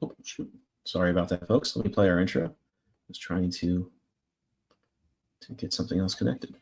Oh, shoot. Sorry about that, folks. Let me play our intro. I was trying to get something else connected.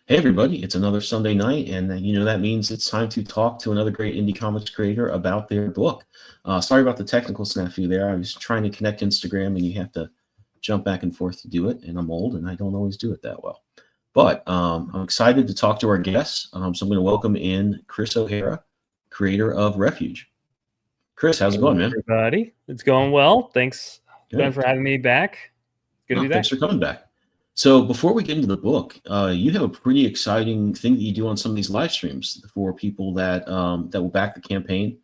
Hey, everybody, it's another Sunday night, and that means it's time to talk to another great indie comics creator about their book. Sorry about the technical snafu there. I was trying to connect Instagram, and you have to jump back and forth to do it, and I'm old, and I don't always do it that well. But I'm excited to talk to our guests, so I'm going to welcome in Chris O'Hara, creator of Refuge. Chris, how's it going, man? Everybody, it's going well. Thanks, Ben, Good. for having me back. Good to be back. Thanks for coming back. So before we get into the book, you have a pretty exciting thing that you do on some of these live streams for people that will back the campaign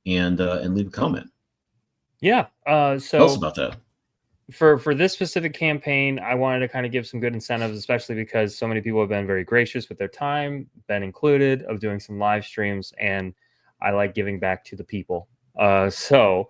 and leave a comment. Yeah. Tell us about that. For this specific campaign, I wanted to kind of give some good incentives, especially because so many people have been very gracious with their time, Ben included, of doing some live streams, and I like giving back to the people. So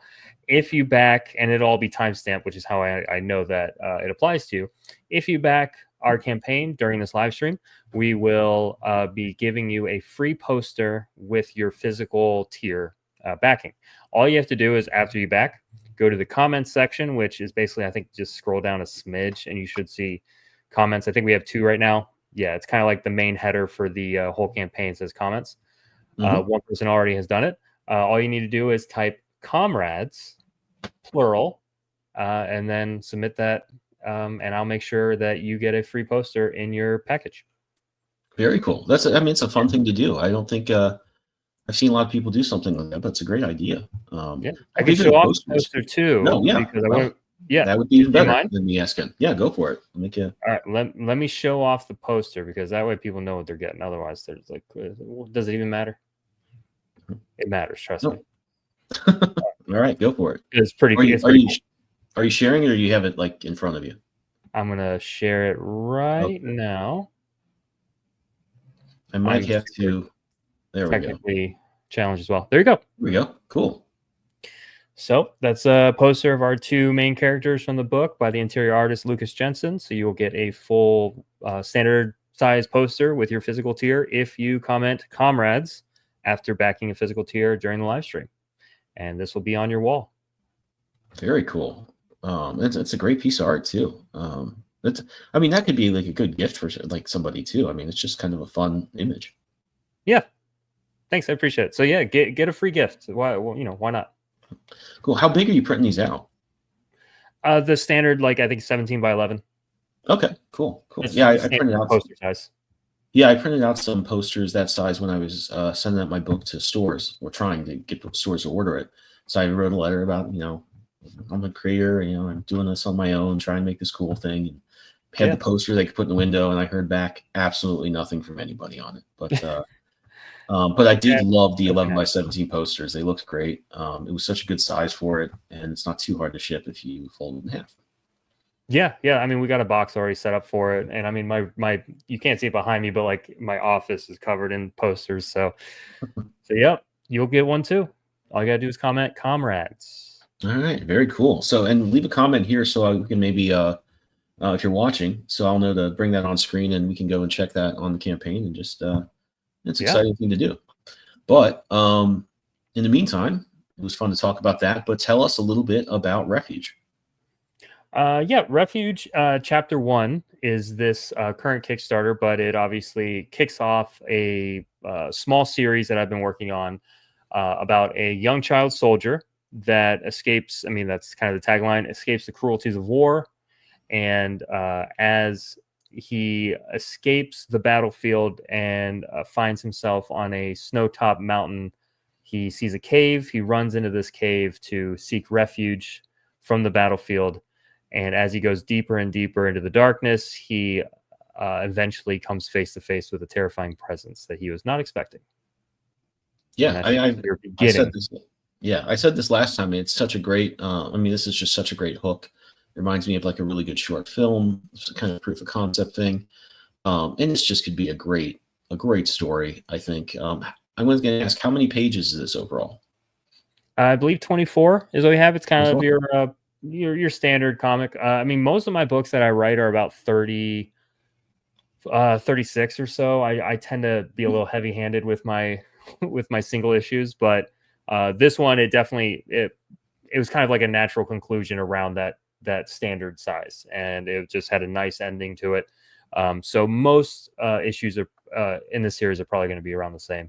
if you back, and it'll all be timestamped, which is how I know that it applies to you. If you back our campaign during this live stream, we will be giving you a free poster with your physical tier backing. All you have to do is, after you back, go to the comments section, which is basically, I think, just scroll down a smidge and you should see comments. I think we have 2 right now. Yeah, it's kind of like the main header for the whole campaign says comments. One person already has done it. All you need to do is type comrades, plural, and then submit that, and I'll make sure that you get a free poster in your package. Very cool. It's a fun thing to do. I don't think I've seen a lot of people do something like that, but it's a great idea. Yeah, I can show off the poster too. No, yeah, because that would be even better than me asking. Yeah, go for it. All right, let me show off the poster, because that way people know what they're getting. Otherwise, they're like, does it even matter? It matters, trust me. All right, go for it. It's pretty. Are you sharing it, or you have it like in front of you? I'm gonna share it right now. I might have to. There we go. Challenge as well. There you go. There we go. Cool. So that's a poster of our 2 main characters from the book by the interior artist Lucas Jensen. So you'll get a full standard size poster with your physical tier if you comment comrades after backing a physical tier during the live stream, and this will be on your wall. Very cool. It's a great piece of art too. That could be like a good gift for like somebody too. It's just kind of a fun image. Yeah. Thanks, I appreciate it. So yeah, get a free gift. Why not? Cool. How big are you printing these out? The standard, like, I think 17 by 11. Okay, cool. It's I printed out poster size. Yeah, I printed out some posters that size when I was sending out my book to stores, or trying to get stores to order it. So I wrote a letter about, I'm a creator, I'm doing this on my own, trying to make this cool thing, and had the poster they could put in the window, and I heard back absolutely nothing from anybody on it. But I did love the 11 by 17 posters. They looked great. It was such a good size for it, and it's not too hard to ship if you fold it in half. Yeah. We got a box already set up for it, and my you can't see it behind me, but like my office is covered in posters. So yeah, you'll get one too. All you gotta do is comment comrades. All right, very cool. So, and leave a comment here so we can maybe if you're watching, so I'll know to bring that on screen, and we can go and check that on the campaign, and just it's an exciting thing to do. But in the meantime, it was fun to talk about that. But tell us a little bit about Refuge. Refuge Chapter 1 is this current Kickstarter, but it obviously kicks off a small series that I've been working on about a young child soldier that escapes. That's kind of the tagline: escapes the cruelties of war, and as he escapes the battlefield and finds himself on a snow-topped mountain. He sees a cave. He runs into this cave to seek refuge from the battlefield. And as he goes deeper and deeper into the darkness, he eventually comes face to face with a terrifying presence that he was not expecting. Yeah, I said this. Yeah, I said this last time. It's such a great. I mean, this is just such a great hook. It reminds me of like a really good short film. It's a kind of proof of concept thing, and this just could be a great story. I think. I was going to ask, how many pages is this overall? I believe 24 is what we have. It's kind 24? of your standard comic. I mean, most of my books that I write are about 30, 36 or so. I tend to be a little heavy-handed with my with my single issues, but this one, it definitely it was kind of like a natural conclusion around that standard size, and it just had a nice ending to it. So most issues are in this series are probably going to be around the same.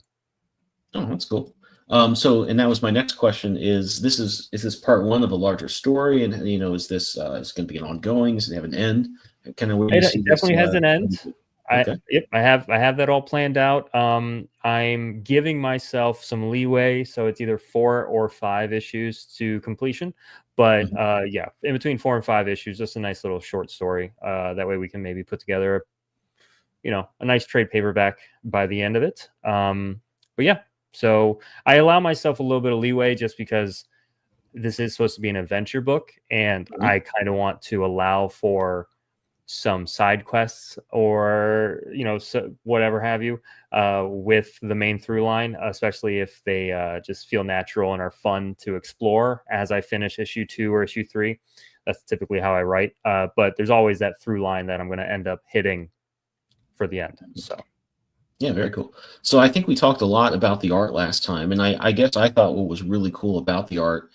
Oh, that's cool. So, and that was my next question: is this part one of a larger story, and is this is going to be an ongoing? Does it have an end? Kind of where you see It definitely this, has an end. Okay. I have that all planned out. I'm giving myself some leeway, so it's either 4 or 5 issues to completion. But yeah, in between 4 and 5 issues, just a nice little short story. That way we can maybe put together, a nice trade paperback by the end of it. But yeah, so I allow myself a little bit of leeway just because this is supposed to be an adventure book, and I kind of want to allow for some side quests or so whatever have you with the main through line, especially if they just feel natural and are fun to explore as I finish issue 2 or issue 3. That's typically how I write, but there's always that through line that I'm going to end up hitting for the end. So yeah, very cool. So I think we talked a lot about the art last time, and I guess I thought what was really cool about the art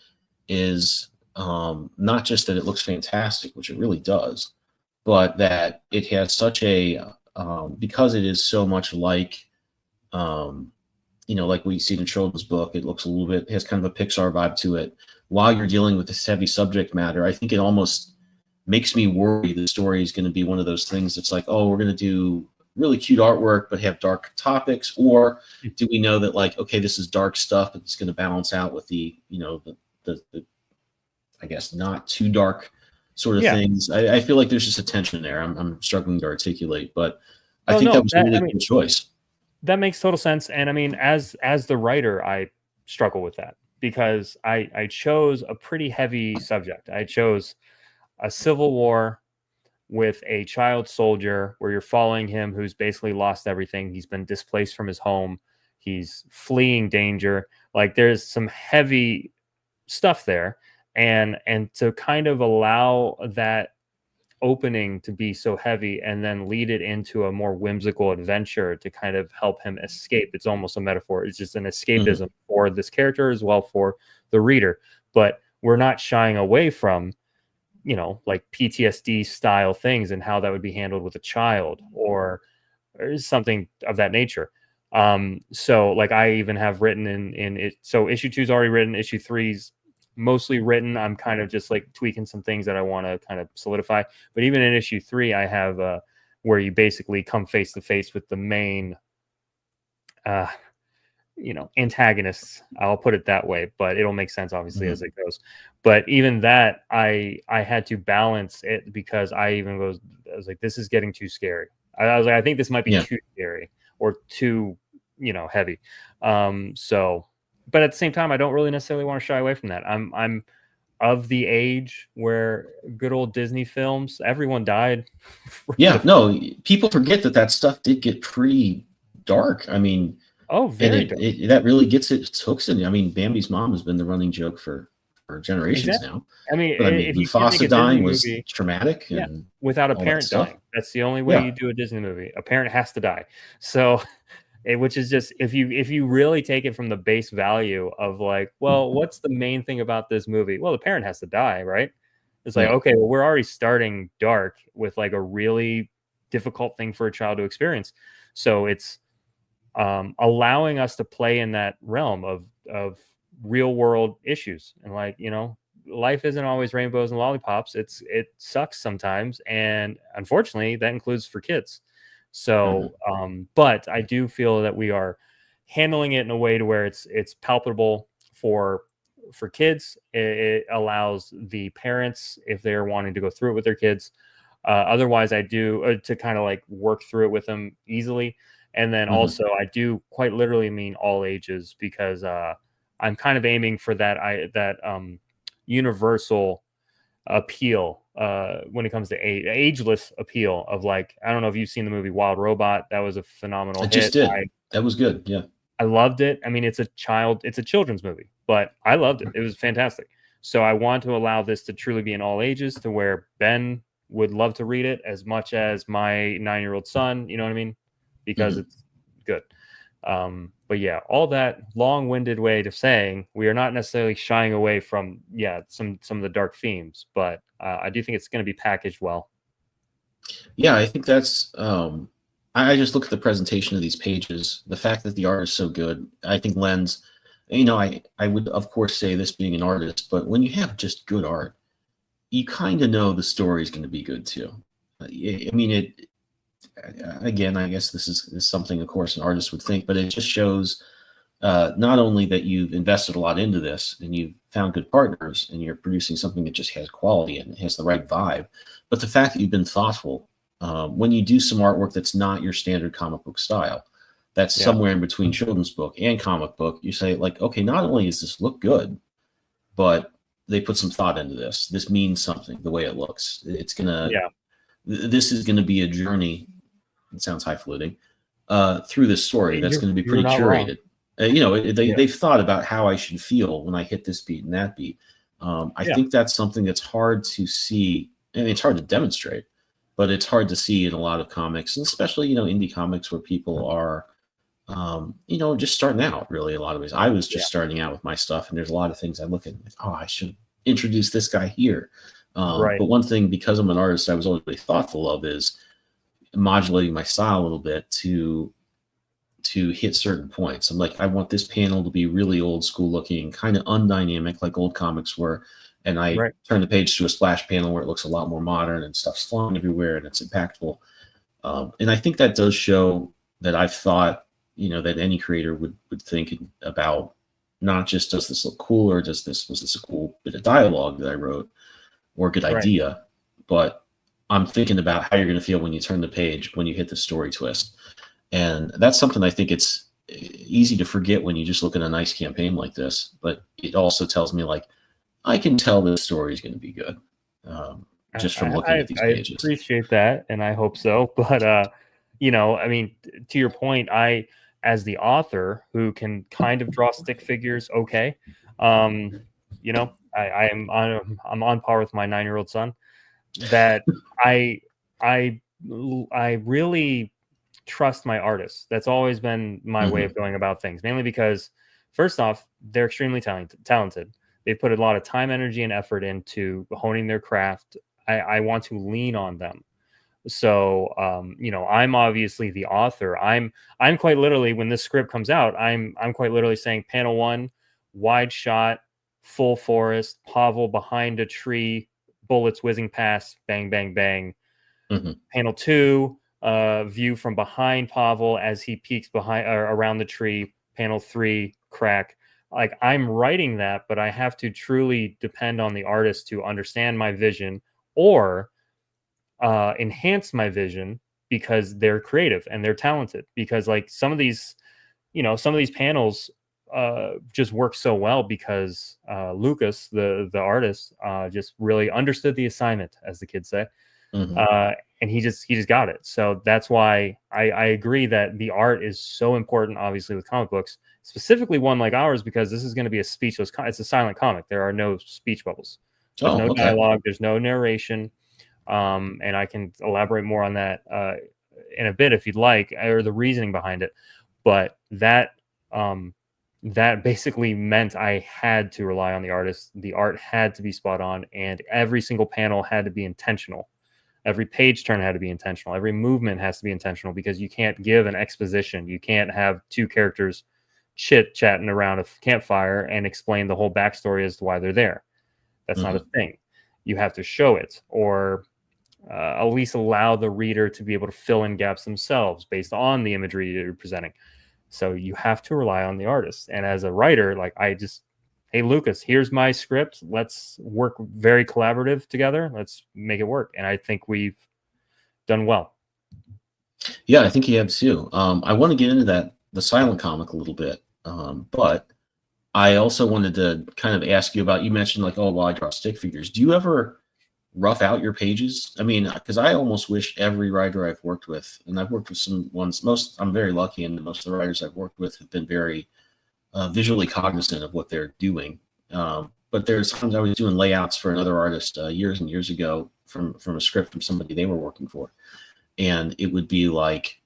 is not just that it looks fantastic, which it really does, but that it has such a because it is so much like like we see in children's book. It looks a little bit, has kind of a Pixar vibe to it. While you're dealing with this heavy subject matter, I think it almost makes me worry the story is going to be one of those things that's like, oh, we're going to do really cute artwork but have dark topics, or do we know that like, okay, this is dark stuff, but it's going to balance out with the the I guess not too dark sort of things. I feel like there's just a tension there. I'm struggling to articulate, but I think that was a really good choice. That makes total sense. And I mean, as the writer, I struggle with that because I chose a pretty heavy subject. I chose a civil war with a child soldier where you're following him who's basically lost everything. He's been displaced from his home. He's fleeing danger. Like there's some heavy stuff there. And to kind of allow that opening to be so heavy and then lead it into a more whimsical adventure to kind of help him escape. It's almost a metaphor. It's just an escapism for this character as well for the reader. But we're not shying away from, like PTSD style things and how that would be handled with a child or something of that nature. So like I even have written in it. So issue 2 is already written. Issue 3's mostly written. I'm kind of just like tweaking some things that I want to kind of solidify. But even in issue 3, I have where you basically come face to face with the main, antagonists. I'll put it that way, but it'll make sense obviously as it goes. But even that, I had to balance it because I was like, this is getting too scary. I was like, I think this might be too scary or too, heavy. So. But at the same time, I don't really necessarily want to shy away from that. I'm of the age where good old Disney films, everyone died. Yeah, no, people forget that stuff did get pretty dark. I mean, very dark. That really gets its hooks in. I mean, Bambi's mom has been the running joke for generations now. I mean, but, if Mufasa dying was traumatic. And without a parent dying. That's the only way you do a Disney movie. A parent has to die. So which is just if you really take it from the base value of like, well, what's the main thing about this movie? Well, the parent has to die, right? It's like, okay, well, we're already starting dark with like a really difficult thing for a child to experience. So it's allowing us to play in that realm of real world issues and like, life isn't always rainbows and lollipops. It sucks sometimes, and unfortunately, that includes for kids. So, but I do feel that we are handling it in a way to where it's palpable for kids. It allows the parents, if they're wanting to go through it with their kids. Otherwise, I do to kind of like work through it with them easily. And then also, I do quite literally mean all ages, because I'm kind of aiming for that universal appeal when it comes to ageless appeal of, like, I don't know if you've seen the movie Wild Robot. That was a phenomenal I hit. just did. That was good. Yeah. I loved it. I mean, it's a children's movie, but I loved it. It was fantastic. So I want to allow this to truly be in all ages, to where Ben would love to read it as much as my 9-year-old son, you know what I mean? Because it's good. But yeah, all that long-winded way of saying we are not necessarily shying away from, some of the dark themes, but I do think it's going to be packaged well. Yeah, I think that's I just look at the presentation of these pages. The fact that the art is so good, I think lends, I would of course say this being an artist, but when you have just good art, you kind of know the story is going to be good too. I mean, again, I guess this is something, of course, an artist would think, but it just shows not only that you've invested a lot into this and you've found good partners and you're producing something that just has quality and has the right vibe, but the fact that you've been thoughtful when you do some artwork that's not your standard comic book style, that's somewhere in between children's book and comic book. You say, like, okay, not only does this look good, but they put some thought into this. This means something, the way it looks. It's gonna, this is gonna be a journey. It sounds highfalutin. Through this story, that's going to be pretty curated. They've thought about how I should feel when I hit this beat and that beat. I think that's something that's hard to see. I mean, it's hard to demonstrate, but it's hard to see in a lot of comics, and especially indie comics where people are, just starting out. Really, a lot of ways. I was just starting out with my stuff, and there's a lot of things I look at. Oh, I should introduce this guy here. But one thing, because I'm an artist, I was always really thoughtful of is modulating my style a little bit to hit certain points. I'm like, I want this panel to be really old school looking, kind of undynamic, like old comics were. And I turn the page to a splash panel where it looks a lot more modern and stuff's flying everywhere and it's impactful. And I think that does show that I've thought, that any creator would think about, not just does this look cool, or was this a cool bit of dialogue that I wrote or a good idea, but I'm thinking about how you're going to feel when you turn the page, when you hit the story twist. And that's something I think it's easy to forget when you just look at a nice campaign like this. But it also tells me, like, I can tell this story is going to be good just from looking at these pages. I appreciate that, and I hope so. But, I mean, to your point, I, as the author who can kind of draw stick figures, I'm on par with my 9-year-old son. That I really trust my artists. That's always been my way of going about things, mainly because, first off, they're extremely talented. They've put a lot of time, energy, and effort into honing their craft. I want to lean on them. So, I'm obviously the author. I'm quite literally, when this script comes out, I'm quite literally saying, panel 1, wide shot, full forest, Pavel behind a tree, bullets whizzing past, bang, bang, bang. Panel 2, view from behind Pavel as he peeks behind or around the tree. Panel 3, crack. Like, I'm writing that, but I have to truly depend on the artist to understand my vision or enhance my vision, because they're creative and they're talented. Because, like, some of these panels just work so well because Lucas, the artist, just really understood the assignment, as the kids say, and he just got it. So that's why I agree that the art is so important, obviously, with comic books, specifically one like ours, because this is going to be a speechless. It's a silent comic. There are no speech bubbles. There's no dialogue. There's no narration. And I can elaborate more on that in a bit if you'd like, or the reasoning behind it. But that basically meant I had to rely on the artist. The art had to be spot on, and every single panel had to be intentional. Every page turn had to be intentional. Every movement has to be intentional, because you can't give an exposition. You can't have two characters chit-chatting around a campfire and explain the whole backstory as to why they're there. That's not a thing. You have to show it, or at least allow the reader to be able to fill in gaps themselves based on the imagery you're presenting. So you have to rely on the artist. And as a writer, like hey, Lucas, here's my script. Let's work very collaborative together. Let's make it work. And I think we've done well. Yeah, I think you have too. I want to get into the silent comic a little bit, but I also wanted to kind of ask you about, you mentioned like, oh, well, I draw stick figures. Do you ever rough out your pages? I mean, because I almost wish every writer I've worked with, and I've worked with some ones, I'm very lucky, and most of the writers I've worked with have been very visually cognizant of what they're doing. But there's times I was doing layouts for another artist years and years ago from a script from somebody they were working for. And it would be like,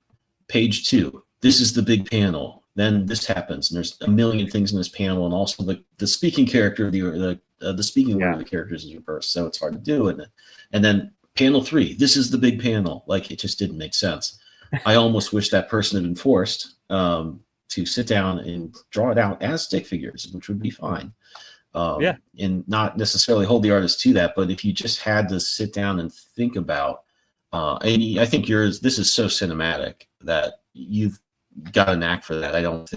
page 2, this is the big panel. Then this happens, and there's a million things in this panel, and also the speaking character, the speaking word of the characters is reversed, so it's hard to do. And then panel 3, this is the big panel. Like, it just didn't make sense. I almost wish that person had been forced to sit down and draw it out as stick figures, which would be fine. And not necessarily hold the artist to that, but if you just had to sit down and think about, and I think this is so cinematic that you've got a knack for that. I don't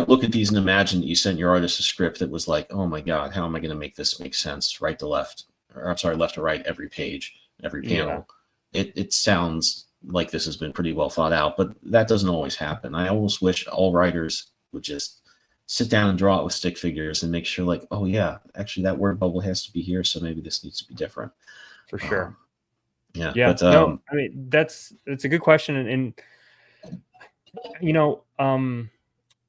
look at these and imagine that you sent your artist a script that was like, oh my God, how am I going to make this make sense right to left, or I'm sorry, left to right, every page, every panel. It sounds like this has been pretty well thought out, but that doesn't always happen. I almost wish all writers would just sit down and draw it with stick figures and make sure, like, oh yeah, actually that word bubble has to be here, so maybe this needs to be different. For sure. Yeah. But, no, I mean, it's a good question. And you know,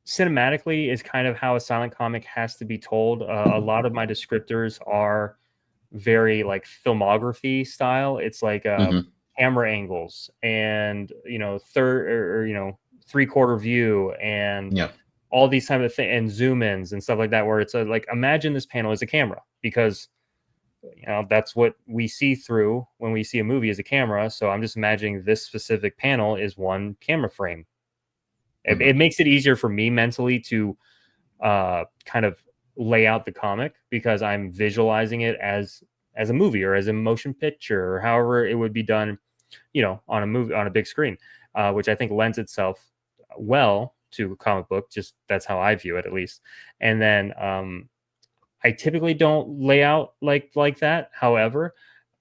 cinematically is kind of how a silent comic has to be told. A lot of my descriptors are very like filmography style. It's like camera angles and, third or 3/4 view and all these type of things, and zoom ins and stuff like that, where it's like, imagine this panel as a camera, because that's what we see through when we see a movie as a camera. So I'm just imagining this specific panel is one camera frame. It makes it easier for me mentally to kind of lay out the comic, because I'm visualizing it as a movie or as a motion picture, or however it would be done, on a movie, on a big screen, which I think lends itself well to a comic book. Just that's how I view it, at least. And then I typically don't lay out like that. However,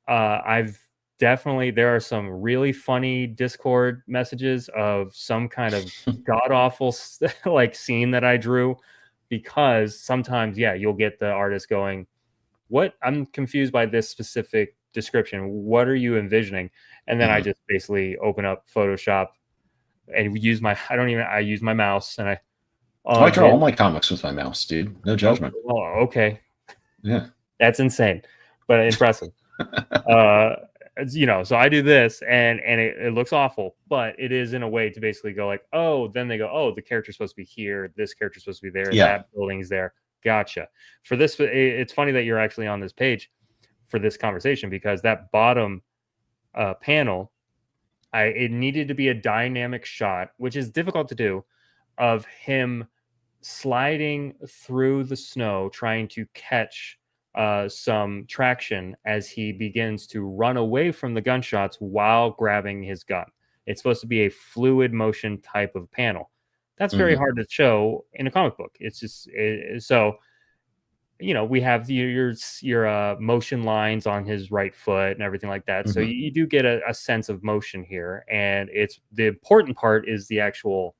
there are some really funny Discord messages of some kind of god awful like scene that I drew, because sometimes, you'll get the artist going, "What? I'm confused by this specific description. What are you envisioning?" And then I just basically open up Photoshop and use I use my mouse, and I draw all my comics with my mouse, dude. No judgment. Oh, okay. Yeah. That's insane, but impressive. So I do this and it looks awful, but it is in a way to basically go like, oh, then they go, oh, the character's supposed to be here. This character's supposed to be there. That building's there. Gotcha. For this, it's funny that you're actually on this page for this conversation, because that bottom panel, it needed to be a dynamic shot, which is difficult to do, of him sliding through the snow, trying to catch some traction as he begins to run away from the gunshots while grabbing his gun. It's supposed to be a fluid motion type of panel. That's very hard to show in a comic book. It's just so, we have your motion lines on his right foot and everything like that. So you do get a sense of motion here, and it's the important part is the actual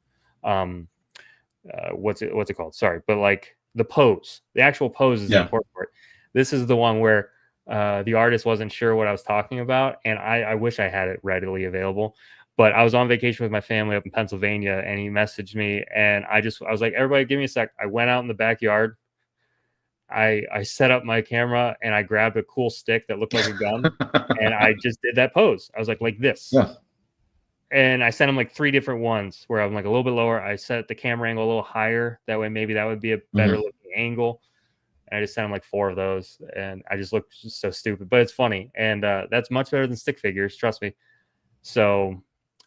what's it called? Sorry, but like the pose. The actual pose is the important part. This is the one where the artist wasn't sure what I was talking about, and I wish I had it readily available. But I was on vacation with my family up in Pennsylvania, and he messaged me, and I was like, everybody, give me a sec. I went out in the backyard. I set up my camera, and I grabbed a cool stick that looked like a gun, and I just did that pose. I was like this. Yeah. And I sent him like 3 different ones where I'm like a little bit lower. I set the camera angle a little higher. That way, maybe that would be a better looking angle. And I just sent him like 4 of those, and I just looked just so stupid, but it's funny. And that's much better than stick figures. Trust me. So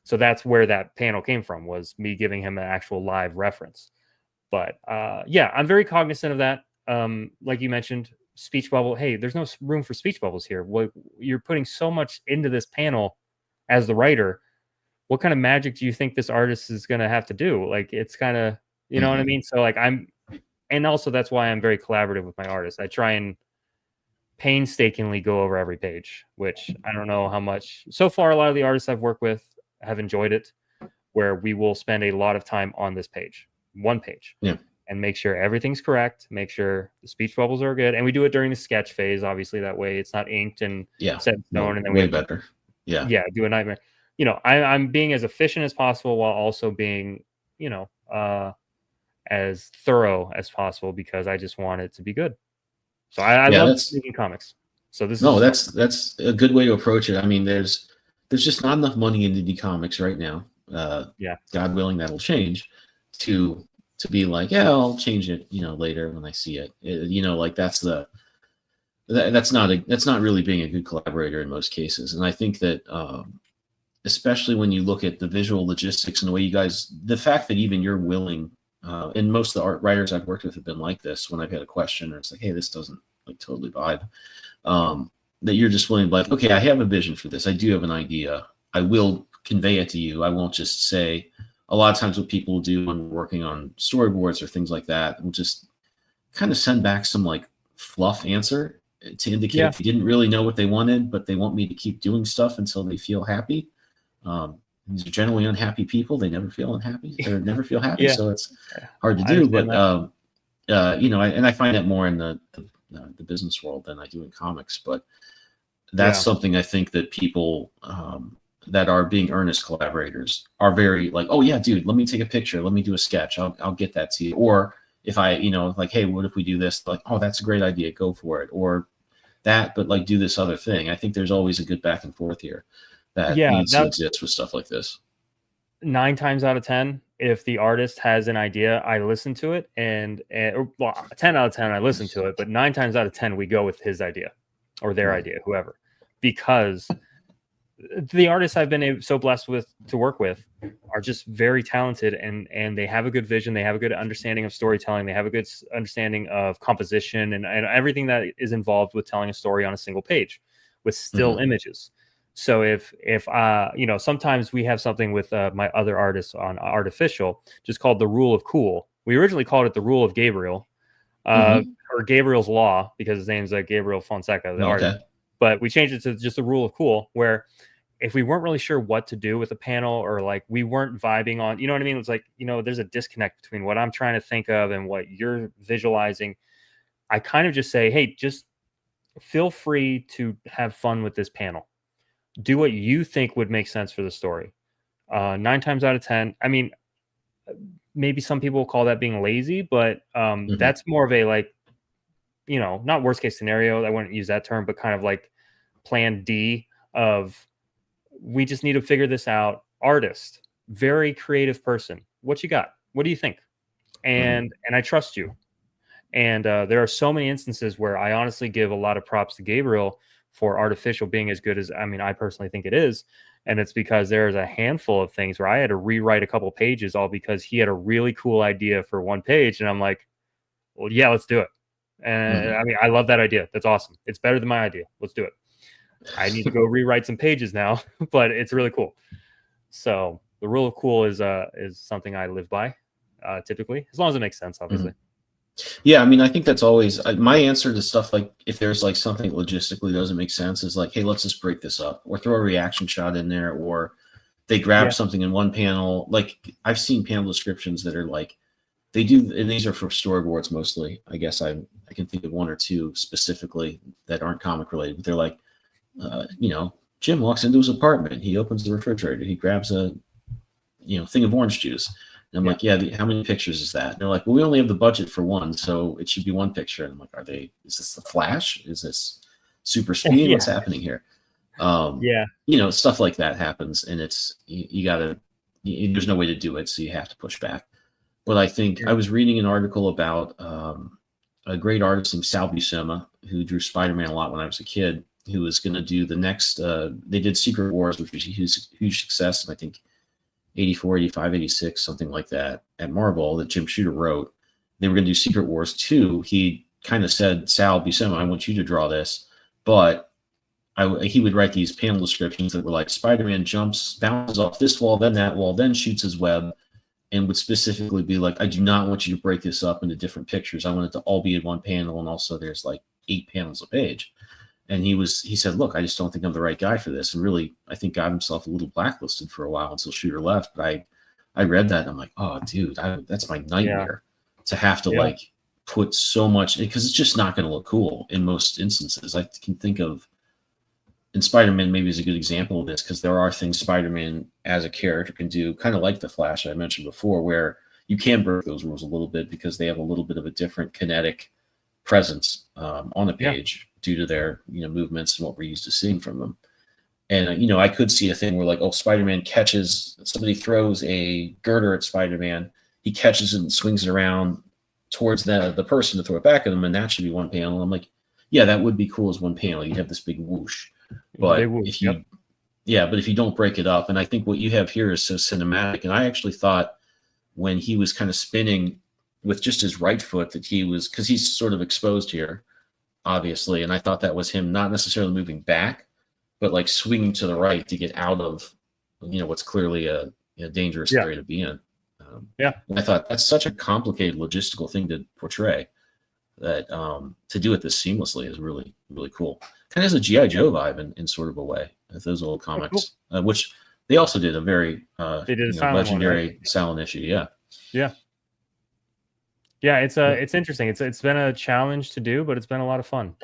that's where that panel came from, was me giving him an actual live reference. But I'm very cognizant of that. Like you mentioned, speech bubble. Hey, there's no room for speech bubbles here. Well, you're putting so much into this panel as the writer. What kind of magic do you think this artist is going to have to do? Like, it's kind of, you know what I mean? So like and also that's why I'm very collaborative with my artists. I try and painstakingly go over every page, which I don't know how much. So far, a lot of the artists I've worked with have enjoyed it, where we will spend a lot of time on this page, one page, and make sure everything's correct, make sure the speech bubbles are good. And we do it during the sketch phase, obviously, that way it's not inked and set in stone. And then way better. Yeah, do a nightmare. You know, I'm being as efficient as possible while also being, you know, as thorough as possible, because I just want it to be good. So I love making comics. So that's a good way to approach it. I mean, there's just not enough money in indie comics right now. God willing, that'll change to be like, yeah, I'll change it, you know, later when I see it. You know, like that's not really being a good collaborator in most cases. And I think that especially when you look at the visual logistics and the way you guys, the fact that even you're willing, and most of the art writers I've worked with have been like this when I've had a question or it's like, hey, this doesn't like totally vibe, that you're just willing to be like, okay, I have a vision for this. I do have an idea. I will convey it to you. I won't just say, a lot of times what people do when working on storyboards or things like that, will just kind of send back some like fluff answer to indicate they didn't really know what they wanted, but they want me to keep doing stuff until they feel happy. These are generally unhappy people. They never feel unhappy. They never feel happy. So it's hard to do. But you know, and I find that more in the business world than I do in comics. But that's something I think that people that are being earnest collaborators are very like, oh yeah, dude, let me take a picture. Let me do a sketch. I'll get that to you. Or if I, you know, like, hey, what if we do this? Like, oh, that's a great idea. Go for it. Or that, but like do this other thing. I think there's always a good back and forth here that needs to exist with stuff like this. 9 times out of 10, if the artist has an idea, I listen to it, and well, 10 out of 10, I listen to it, but 9 times out of 10, we go with his idea or their idea, whoever, because the artists I've been so blessed to work with are just very talented, and they have a good vision. They have a good understanding of storytelling. They have a good understanding of composition and everything that is involved with telling a story on a single page with still images. So if you know, sometimes we have something with my other artists on Artificial just called the Rule of Cool. We originally called it the Rule of Gabriel, or Gabriel's Law, because his name's Gabriel Fonseca, the artist. But we changed it to just the Rule of Cool, where if we weren't really sure what to do with a panel, or like we weren't vibing on, you know what I mean? It's like, you know, there's a disconnect between what I'm trying to think of and what you're visualizing. I kind of just say, hey, just feel free to have fun with this panel. Do what you think would make sense for the story. 9 times out of 10, I mean, maybe some people will call that being lazy, but that's more of a, like, you know, not worst case scenario. I wouldn't use that term, but kind of like plan D of, we just need to figure this out. Artist, very creative person. What you got? What do you think? And I trust you. And there are so many instances where I honestly give a lot of props to Gabriel for Artificial being as good as, I mean, I personally think it is. And it's because there's a handful of things where I had to rewrite a couple pages, all because he had a really cool idea for one page. And I'm like, well, yeah, let's do it. And I mean, I love that idea. That's awesome. It's better than my idea. Let's do it. I need to go rewrite some pages now, but it's really cool. So the Rule of Cool is something I live by typically, as long as it makes sense, obviously. Yeah, I mean, I think that's always my answer to stuff. Like, if there's like something logistically doesn't make sense, is like, hey, let's just break this up, or throw a reaction shot in there, or they grab something in one panel. Like, I've seen panel descriptions that are like, they do, and these are for storyboards mostly. I guess I can think of 1 or 2 specifically that aren't comic related, but they're like, you know, Jim walks into his apartment, he opens the refrigerator, he grabs a, you know, thing of orange juice. And I'm like, how many pictures is that? And they're like, well, we only have the budget for 1, so it should be 1 picture. And I'm like, is this the Flash? Is this super speed? What's happening here? You know, stuff like that happens, and it's, you gotta, there's no way to do it, so you have to push back. But I think I was reading an article about a great artist named Sal Buscema, who drew Spider-Man a lot when I was a kid, who was going to do the next, they did Secret Wars, which was a huge success, and I think 84, 85, 86, something like that, at Marvel, that Jim Shooter wrote. They were going to do Secret Wars 2. He kind of said, Sal Buscema, I want you to draw this, but he would write these panel descriptions that were like Spider-Man jumps, bounces off this wall, then that wall, then shoots his web, and would specifically be like, I do not want you to break this up into different pictures. I want it to all be in one panel, and also there's like 8 panels a page. And he said, look, I just don't think I'm the right guy for this, and really, I think got himself a little blacklisted for a while until Shooter left. But I read that and I'm like, oh, dude, that's my nightmare to have to like put so much, because it's just not going to look cool in most instances. I can think of, and Spider-Man maybe is a good example of this, because there are things Spider-Man as a character can do, kind of like the Flash I mentioned before, where you can break those rules a little bit because they have a little bit of a different kinetic presence on the page due to their movements and what we're used to seeing from them. And I could see a thing where like, oh, Spider-Man catches, somebody throws a girder at Spider-Man, he catches it and swings it around towards the person to throw it back at them, and that should be one panel. I'm like, yeah, that would be cool as one panel. You'd have this big whoosh. But if you don't break it up, and I think what you have here is so cinematic. And I actually thought when he was kind of spinning with just his right foot that he was, because he's sort of exposed here, obviously, and I thought that was him not necessarily moving back, but like swinging to the right to get out of what's clearly a dangerous area to be in. And I thought that's such a complicated logistical thing to portray that to do it this seamlessly is really, really cool. Kind of has a G.I. Joe vibe in sort of a way, with those old comics, which they also did a very legendary silent issue. Yeah. It's interesting. It's been a challenge to do, but it's been a lot of fun.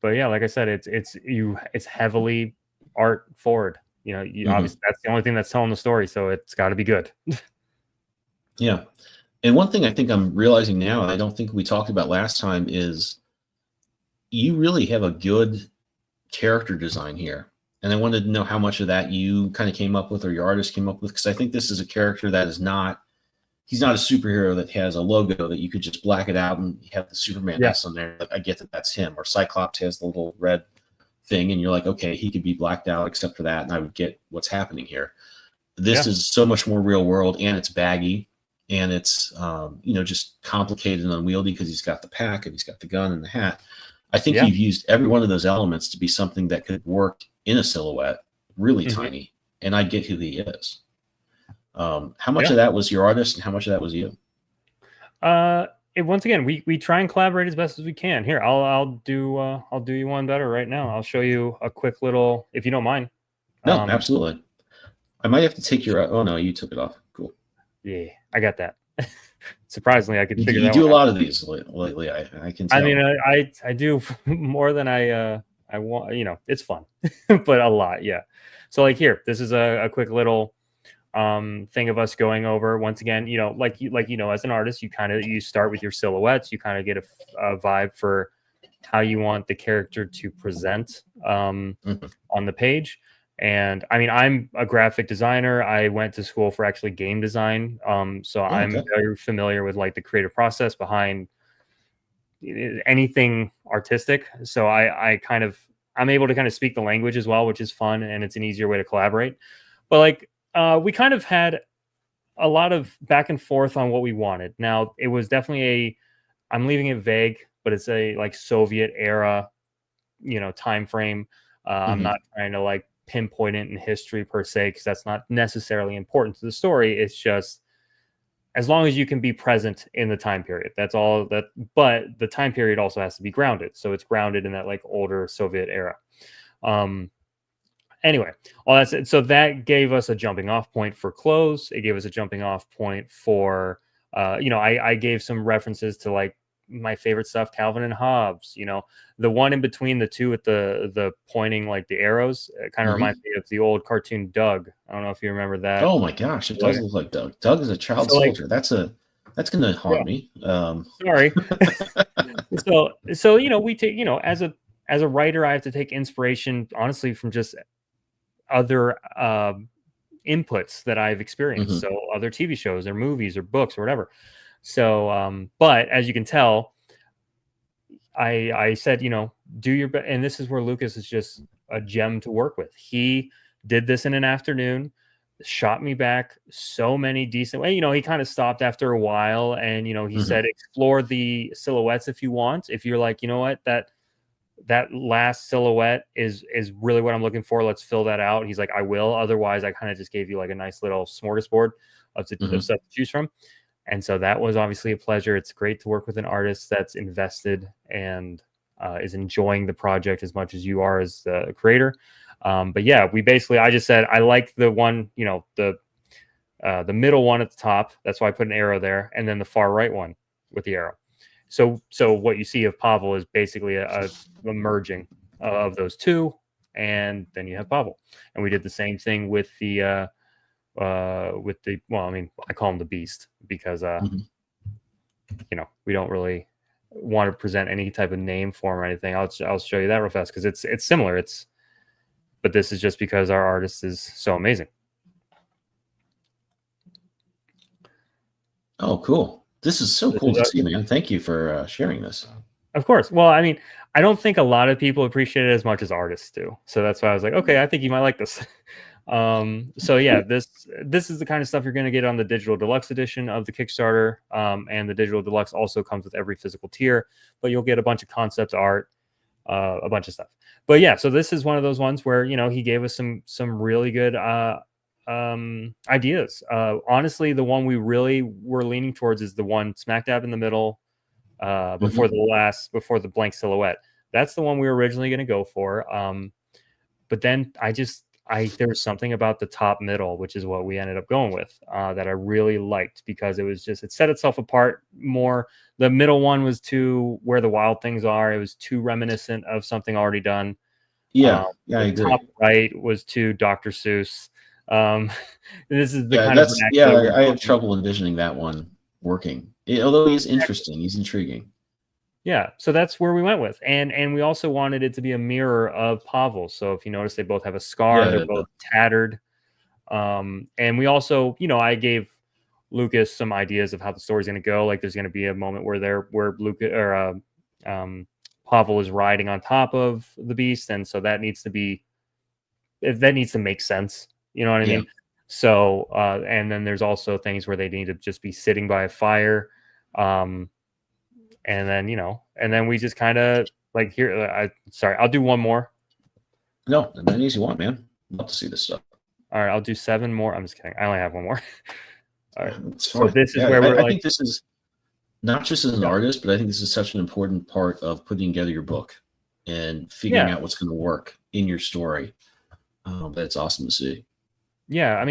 But yeah, like I said, it's heavily art forward. Obviously that's the only thing that's telling the story, so it's got to be good. Yeah. And one thing I think I'm realizing now, and I don't think we talked about last time, is you really have a good character design here. And I wanted to know how much of that you kind of came up with, or your artist came up with, because I think this is a character that he's not a superhero that has a logo that you could just black it out and have the Superman S on there. Like, I get that that's him. Or Cyclops has the little red thing, and you're like, okay, he could be blacked out except for that, and I would get what's happening here. This is so much more real world, and it's baggy, and it's just complicated and unwieldy because he's got the pack and he's got the gun and the hat. I think you've used every one of those elements to be something that could work in a silhouette, really tiny, and I get who he is. How much of that was your artist, and how much of that was you? Once again, we try and collaborate as best as we can. Here, I'll do you one better right now. I'll show you a quick little, if you don't mind. No, absolutely. I might have to take your. Oh no, you took it off. Cool. Yeah, I got that. Surprisingly, I could figure that out. You do a lot of these lately. I can tell. I mean, I do more than I want. It's fun, but a lot, yeah. So like here, this is a quick little thing of us going over, once again, like as an artist, you start with your silhouettes, you kind of get a vibe for how you want the character to present on the page. And I mean, I'm a graphic designer. I went to school for actually game design. So I'm very familiar with like the creative process behind anything artistic. So I'm able to kind of speak the language as well, which is fun, and it's an easier way to collaborate. But like, we kind of had a lot of back and forth on what we wanted. Now, it was definitely I'm leaving it vague, but it's a like Soviet era, time frame. I'm not trying to like pinpoint it in history per se, because that's not necessarily important to the story. It's just as long as you can be present in the time period, that's all that. But the time period also has to be grounded, so it's grounded in that like older Soviet era. Anyway, all that's it. So that gave us a jumping off point for clothes. It gave us a jumping off point for, I gave some references to like my favorite stuff, Calvin and Hobbes. The one in between the two with the pointing like the arrows, it kind of reminds me of the old cartoon Doug. I don't know if you remember that. Oh my gosh, it does look like Doug. Doug is a child soldier. That's gonna haunt me. Sorry. So we take, as a writer, I have to take inspiration honestly from just other inputs that I've experienced. So other TV shows or movies or books or whatever. So, but as you can tell, I said, do your best. And this is where Lucas is just a gem to work with. He did this in an afternoon. shot me back so many decent way. He kind of stopped after a while, and he said, explore the silhouettes if you want. If you're like, you know what, that last silhouette is really what I'm looking for, let's fill that out. He's like, I will. Otherwise, I kind of just gave you like a nice little smorgasbord of stuff to choose from. And so that was obviously a pleasure. It's great to work with an artist that's invested and is enjoying the project as much as you are as the creator. But yeah, I just said, I like the one, the middle one at the top. That's why I put an arrow there. And then the far right one with the arrow. So what you see of Pavel is basically a merging of those two. And then you have Pavel. And we did the same thing with the, I call him the Beast because, we don't really want to present any type of name for him or anything. I'll show you that real fast because it's similar. But this is just because our artist is so amazing. Oh, cool. This is so cool to see, man. Thank you for sharing this. Of course. Well, I mean, I don't think a lot of people appreciate it as much as artists do. So that's why I was like, okay, I think you might like this. So yeah, this is the kind of stuff you're going to get on the digital deluxe edition of the Kickstarter. And the digital deluxe also comes with every physical tier, but you'll get a bunch of concept art, a bunch of stuff. But yeah, so this is one of those ones where, he gave us some really good ideas. Honestly, the one we really were leaning towards is the one smack dab in the middle, before the blank silhouette. That's the one we were originally going to go for. But then there was something about the top middle, which is what we ended up going with, that I really liked because it set itself apart more. The middle one was too where the wild things are. It was too reminiscent of something already done. I agree. Top right was too Dr. Seuss. This is the I have trouble envisioning that one working. Although he's interesting, he's intriguing. Yeah, so that's where we went with, and we also wanted it to be a mirror of Pavel. So if you notice, they both have a scar. They're both tattered. And we also, I gave Lucas some ideas of how the story's going to go. Like, there's going to be a moment where Lucas or Pavel is riding on top of the beast, and so that needs to make sense. You know what I mean? So, and then there's also things where they need to just be sitting by a fire. And then we just kind of like here. I'll do one more. No, an easy one, man. Love to see this stuff. All right, I'll do 7 more. I'm just kidding. I only have one more. All right. So this is where I think this is not just as an artist, but I think this is such an important part of putting together your book and figuring out what's going to work in your story. That's awesome to see. Yeah,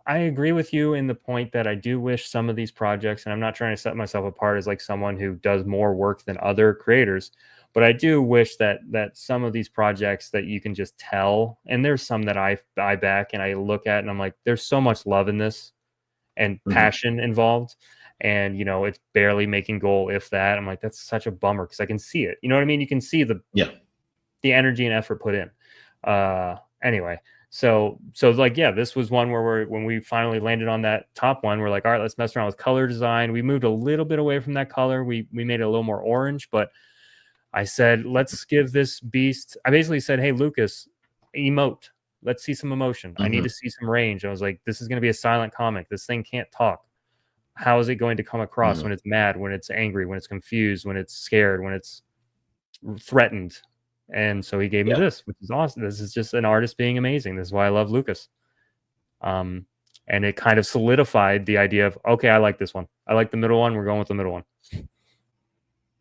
I agree with you in the point that I do wish some of these projects, and I'm not trying to set myself apart as like someone who does more work than other creators, but I do wish that some of these projects that you can just tell, and there's some that I back and I look at and I'm like, there's so much love in this and passion involved. And, it's barely making goal, if that. I'm like, that's such a bummer because I can see it. You know what I mean? You can see the energy and effort put in. Anyway. So like, yeah, this was one where when we finally landed on that top one, we're like, all right, let's mess around with color design. We moved a little bit away from that color. We made it a little more orange, but I said, let's give this beast. I basically said, hey, Lucas, emote. Let's see some emotion. I need to see some range. I was like, this is going to be a silent comic. This thing can't talk. How is it going to come across when it's mad, when it's angry, when it's confused, when it's scared, when it's threatened? And so he gave me this, which is awesome. This is just an artist being amazing. This is why I love Lucas. And it kind of solidified the idea of, okay, I like this one. I like the middle one. We're going with the middle one.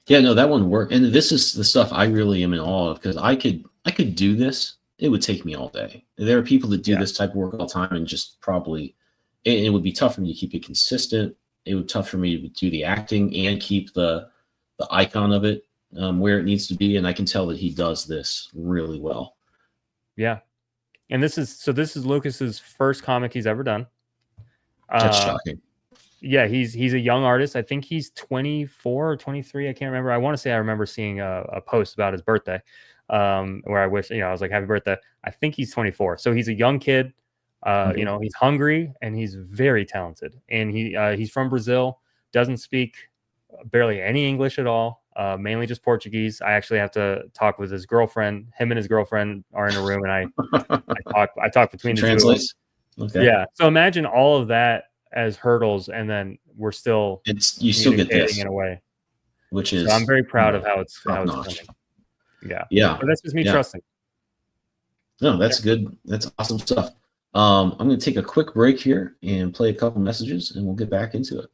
Yeah, no, that one worked. And this is the stuff I really am in awe of because I could do this. It would take me all day. There are people that do this type of work all the time and just probably, it would be tough for me to keep it consistent. It would be tough for me to do the acting and keep the icon of it where it needs to be, and I can tell that he does this really well. Yeah, and this is Lucas's first comic he's ever done. That's shocking. Yeah, he's a young artist. I think he's 24 or 23. I can't remember. I want to say I remember seeing a post about his birthday, where I wish I was like, happy birthday. I think he's 24, so he's a young kid. He's hungry and he's very talented, and he's from Brazil. Doesn't speak barely any English at all. mainly just Portuguese. I actually have to talk with his girlfriend. Him and his girlfriend are in a room, and I talk between the two of them. Translates. Okay. Yeah. So imagine all of that as hurdles, and then we're still You still get this in a way, which is. So I'm very proud of how it's coming. Yeah. Yeah. But that's just me trusting. No, that's good. That's awesome stuff. I'm going to take a quick break here and play a couple messages, and we'll get back into it.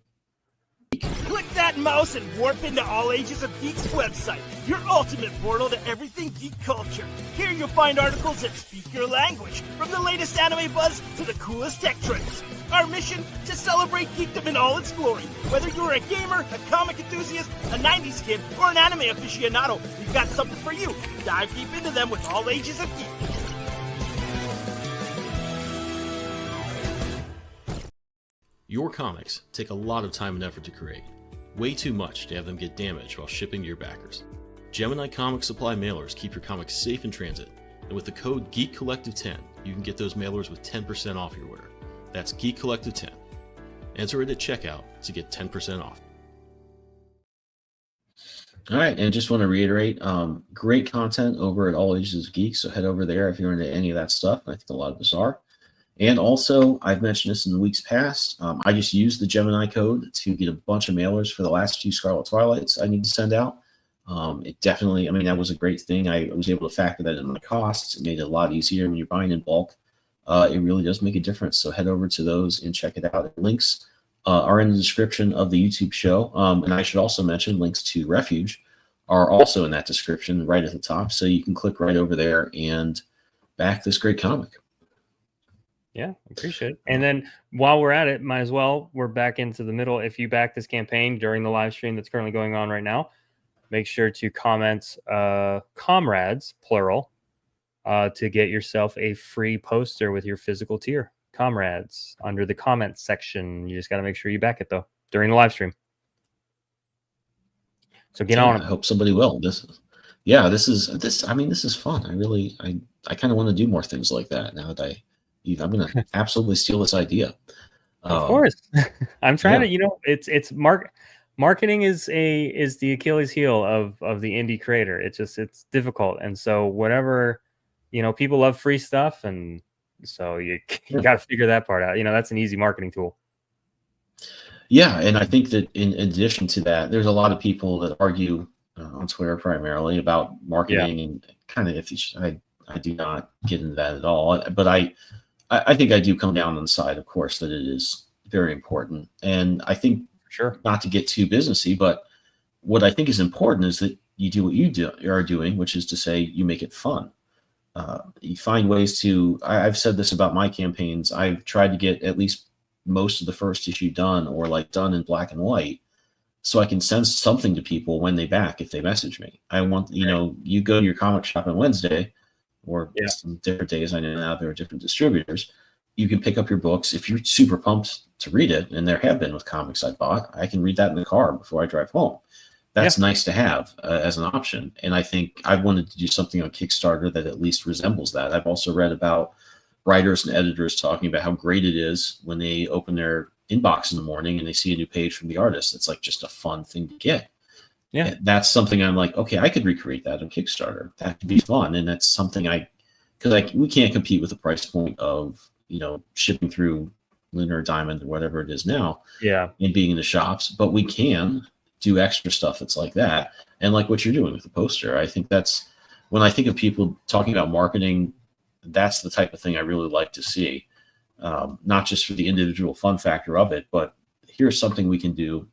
Click that mouse and warp into All Ages of Geek's website, your ultimate portal to everything geek culture. Here you'll find articles that speak your language, from the latest anime buzz to the coolest tech trends. Our mission? To celebrate geekdom in all its glory. Whether you're a gamer, a comic enthusiast, a 90s kid, or an anime aficionado, we've got something for you. Dive deep into them with All Ages of Geek. Your comics take a lot of time and effort to create. Way too much to have them get damaged while shipping to your backers. Gemini Comic Supply mailers keep your comics safe in transit, and with the code GeekCollective10, you can get those mailers with 10% off your order. That's GeekCollective10. Enter it at checkout to get 10% off. All right, and just want to reiterate, great content over at All Ages of Geek, so head over there if you're into any of that stuff. I think a lot of us are. And also, I've mentioned this in the weeks past, I just used the Gemini code to get a bunch of mailers for the last few Scarlet Twilights I need to send out. It definitely, I mean, that was a great thing. I was able to factor that in my costs. It made it a lot easier when you're buying in bulk. It really does make a difference. So head over to those and check it out. Links are in the description of the YouTube show. And I should also mention links to Refuge are also in that description right at the top. So you can click right over there and back this great comic. Yeah, appreciate it. And then while we're at it, might as well, we're back into the middle. If you back this campaign during the live stream that's currently going on right now, make sure to comment comrades, plural, to get yourself a free poster with your physical tier. Comrades under the comments section. You just got to make sure you back it though during the live stream. So get on. I hope somebody will. This is fun. I kind of want to do more things like that now that I'm going to absolutely steal this idea. Of course. I'm trying to, it's marketing is the Achilles heel of the indie creator. It's difficult. And so whatever, people love free stuff. And so you got to figure that part out. That's an easy marketing tool. Yeah. And I think that in addition to that, there's a lot of people that argue on Twitter primarily about marketing and kind of I do not get into that at all. But I think I do come down on the side, of course, that it is very important. And I think, not to get too businessy, but what I think is important is that you do what you are doing, which is to say you make it fun. You find ways to, I've said this about my campaigns. I've tried to get at least most of the first issue done or done in black and white so I can send something to people when they back if they message me. I want, you go to your comic shop on Wednesday, or some different days. I know now there are different distributors. You can pick up your books. If you're super pumped to read it, and there have been with comics I bought, I can read that in the car before I drive home. That's nice to have as an option. And I think I wanted to do something on Kickstarter that at least resembles that. I've also read about writers and editors talking about how great it is when they open their inbox in the morning and they see a new page from the artist. It's just a fun thing to get. Yeah, that's something I'm like, okay, I could recreate that on Kickstarter. That could be fun. And that's something because we can't compete with the price point of, shipping through Lunar Diamond or whatever it is now. Yeah. And being in the shops, but we can do extra stuff that's like that. And like what you're doing with the poster, I think that's when I think of people talking about marketing, that's the type of thing I really like to see. Not just for the individual fun factor of it, but here's something we can do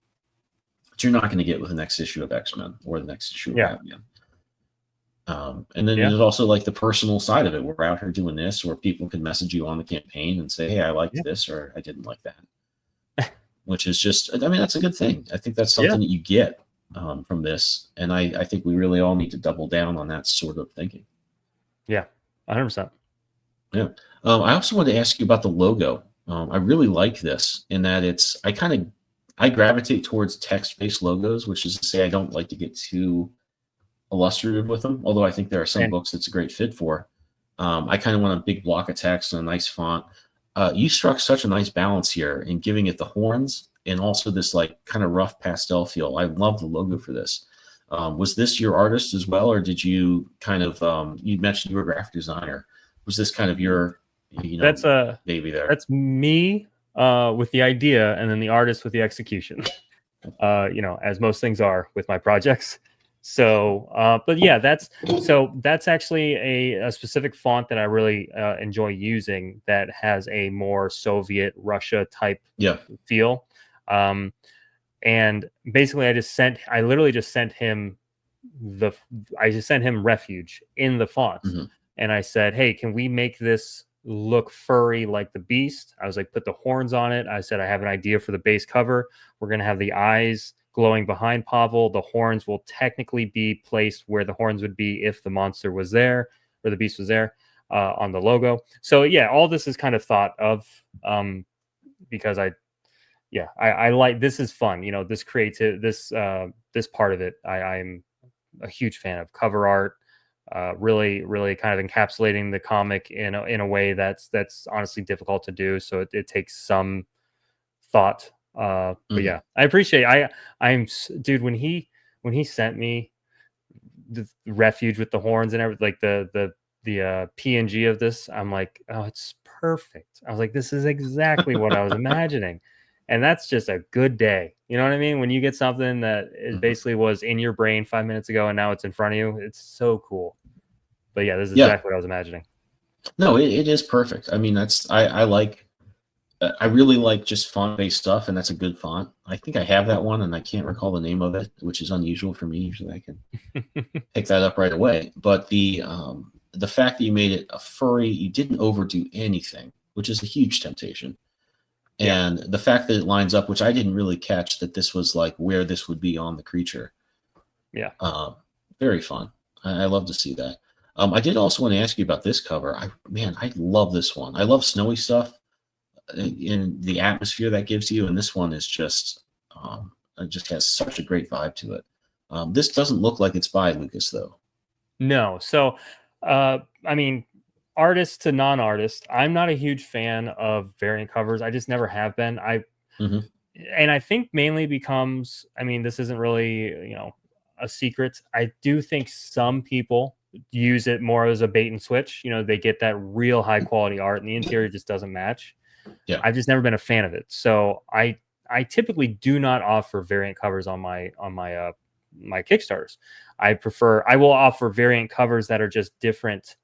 that you're not going to get with the next issue of X-Men or the next issue of Batman. And then there's also the personal side of it. We're out here doing this, or people can message you on the campaign and say, hey, I liked this, or I didn't like that, which is just, that's a good thing. I think that's something that you get from this. And I think we really all need to double down on that sort of thinking. Yeah, 100%. Yeah. I also wanted to ask you about the logo. I really like this in that I gravitate towards text-based logos, which is to say I don't like to get too illustrative with them, although I think there are some books that's a great fit for. I kind of want a big block of text and a nice font. You struck such a nice balance here in giving it the horns and also this kind of rough pastel feel. I love the logo for this. Was this your artist as well, or did you kind of you mentioned you were a graphic designer? Was this kind of your That's baby there? That's me with the idea, and then the artist with the execution. As most things are with my projects. So, but yeah, that's actually a specific font that I really enjoy using that has a more Soviet Russia type feel. And basically I literally just sent him Refuge in the font. Mm-hmm. And I said, hey, can we make this look furry like the beast? I was like, put the horns on it. I said, I have an idea for the base cover. We're going to have the eyes glowing behind Pavel. The horns will technically be placed where the horns would be if the monster was there or the beast was there on the logo. So yeah, all this is kind of thought of because I like, this is fun. This creative, this part of it. I'm a huge fan of cover art. Really kind of encapsulating the comic in a way that's honestly difficult to do. So it takes some thought. But yeah, I appreciate. Dude, when he sent me the Refuge with the horns and everything, like the PNG of this, I'm like, oh, it's perfect. I was like, this is exactly what I was imagining. And that's just a good day. You know what I mean? When you get something that it basically was in your brain 5 minutes ago and now it's in front of you, it's so cool. But yeah, this is exactly what I was imagining. No, it is perfect. I mean, I really like just font-based stuff, and that's a good font. I think I have that one, and I can't recall the name of it, which is unusual for me. Usually I can pick that up right away. But the fact that you made it a furry, you didn't overdo anything, which is a huge temptation. And the fact that it lines up, which I didn't really catch, that this was like where this would be on the creature. Yeah. Very fun. I love to see that. I did also want to ask you about this cover. I love this one. I love snowy stuff in the atmosphere that gives you. And this one is just, it just has such a great vibe to it. This doesn't look like it's by Lucas though. No. So, I mean, artist to non-artist, I'm not a huge fan of variant covers. I just never have been. And I think mainly becomes, I mean, this isn't really, a secret. I do think some people use it more as a bait and switch. They get that real high quality art and the interior just doesn't match. Yeah. I've just never been a fan of it. So I typically do not offer variant covers on my Kickstarters. I will offer variant covers that are just different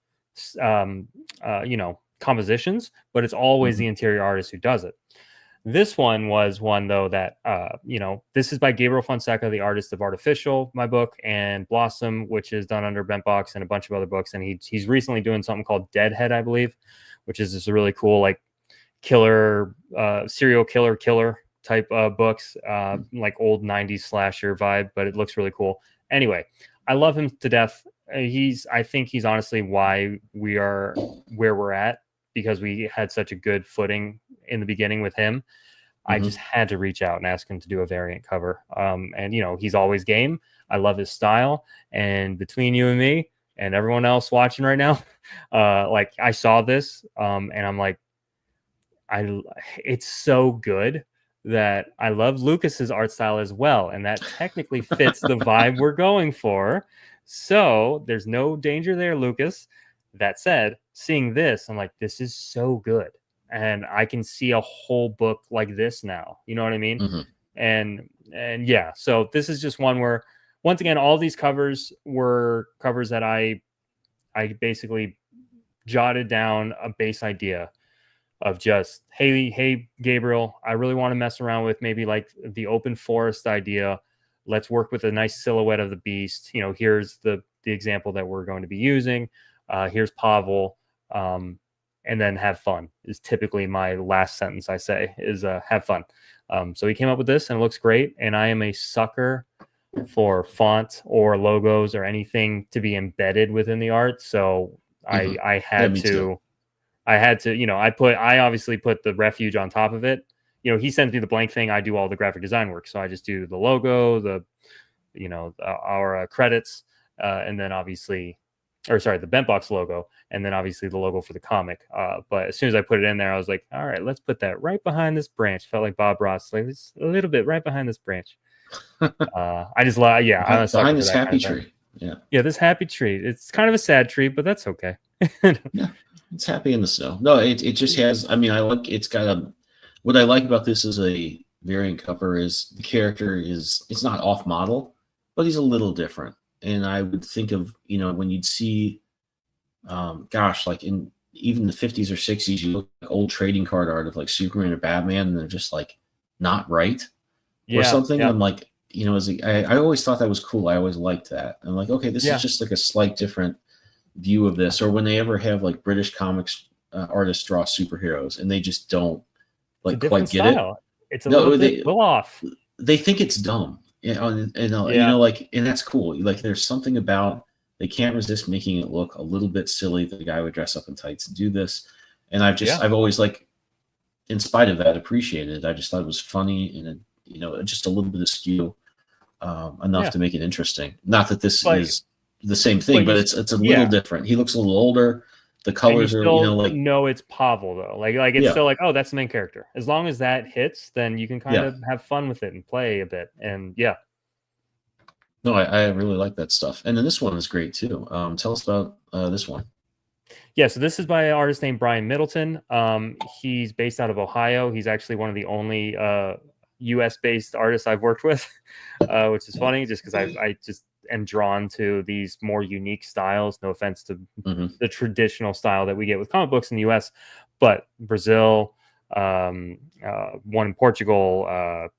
compositions, but it's always the interior artist who does it. This one was one though that this is by Gabriel Fonseca, the artist of Artificial, my book, and Blossom, which is done under Bentbox and a bunch of other books. And he's recently doing something called Deadhead, I believe, which is this really cool like killer serial killer type books, like old 90s slasher vibe, but it looks really cool. Anyway, I love him to death. I think he's honestly why we are where we're at, because we had such a good footing in the beginning with him. I just had to reach out and ask him to do a variant cover. And he's always game. I love his style. And between you and me and everyone else watching right now, like I saw this and I'm like, it's so good that I love Lucas's art style as well. And that technically fits the vibe we're going for. So there's no danger there, Lucas. That said, seeing this, I'm like, this is so good. And I can see a whole book like this now. You know what I mean? And yeah, so this is just one where, once again, all these covers were covers that I basically jotted down a base idea of just, hey, Gabriel, I really want to mess around with maybe like the open forest idea. Let's work with a nice silhouette of the beast. Here's the example that we're going to be using. Here's Pavel. And then have fun is typically my last sentence I say is have fun. So he came up with this and it looks great. And I am a sucker for font or logos or anything to be embedded within the art. So I had to, I obviously put the Refuge on top of it. He sends me the blank thing. I do all the graphic design work. So I just do the logo, our credits, and then obviously, the Bentbox logo, and then obviously the logo for the comic. But as soon as I put it in there, I was like, all right, let's put that right behind this branch. Felt like Bob Ross, like it's a little bit right behind this branch. I just love, yeah, I'm a sucker Behind for this that kind happy of thing. tree. Yeah. Yeah, this happy tree. It's kind of a sad tree, but that's okay. Yeah. It's happy in the snow. No, it just has, I mean, it's got what I like about this as a variant cover is the character it's not off model, but he's a little different. And I would think of, when you'd see, gosh, like in even the 50s or 60s, you look at old trading card art of like Superman or Batman, and they're just like not right or something. Yeah. I'm like, I always thought that was cool. I always liked that. I'm like, okay, this is just like a slight different view of this. Or when they ever have like British comics artists draw superheroes and they just don't like quite get style. It's a little bit off. They think it's dumb, like, and that's cool. Like, there's something about, they can't resist making it look a little bit silly that the guy would dress up in tights and do this. And I've always, like, in spite of that, appreciated it. I just thought it was funny and just a little bit askew, enough to make it interesting. Not that this is the same thing, but it's a little different. He looks a little older. The colors are, it's Pavel though. Like it's still like, oh, that's the main character. As long as that hits, then you can kind of have fun with it and play a bit. And no, I really like that stuff. And then this one is great too. Tell us about this one. Yeah, so this is by an artist named Brian Middleton. He's based out of Ohio. He's actually one of the only US based artists I've worked with, which is funny just because I just am drawn to these more unique styles. No offense to the traditional style that we get with comic books in the US, but Brazil, one in Portugal,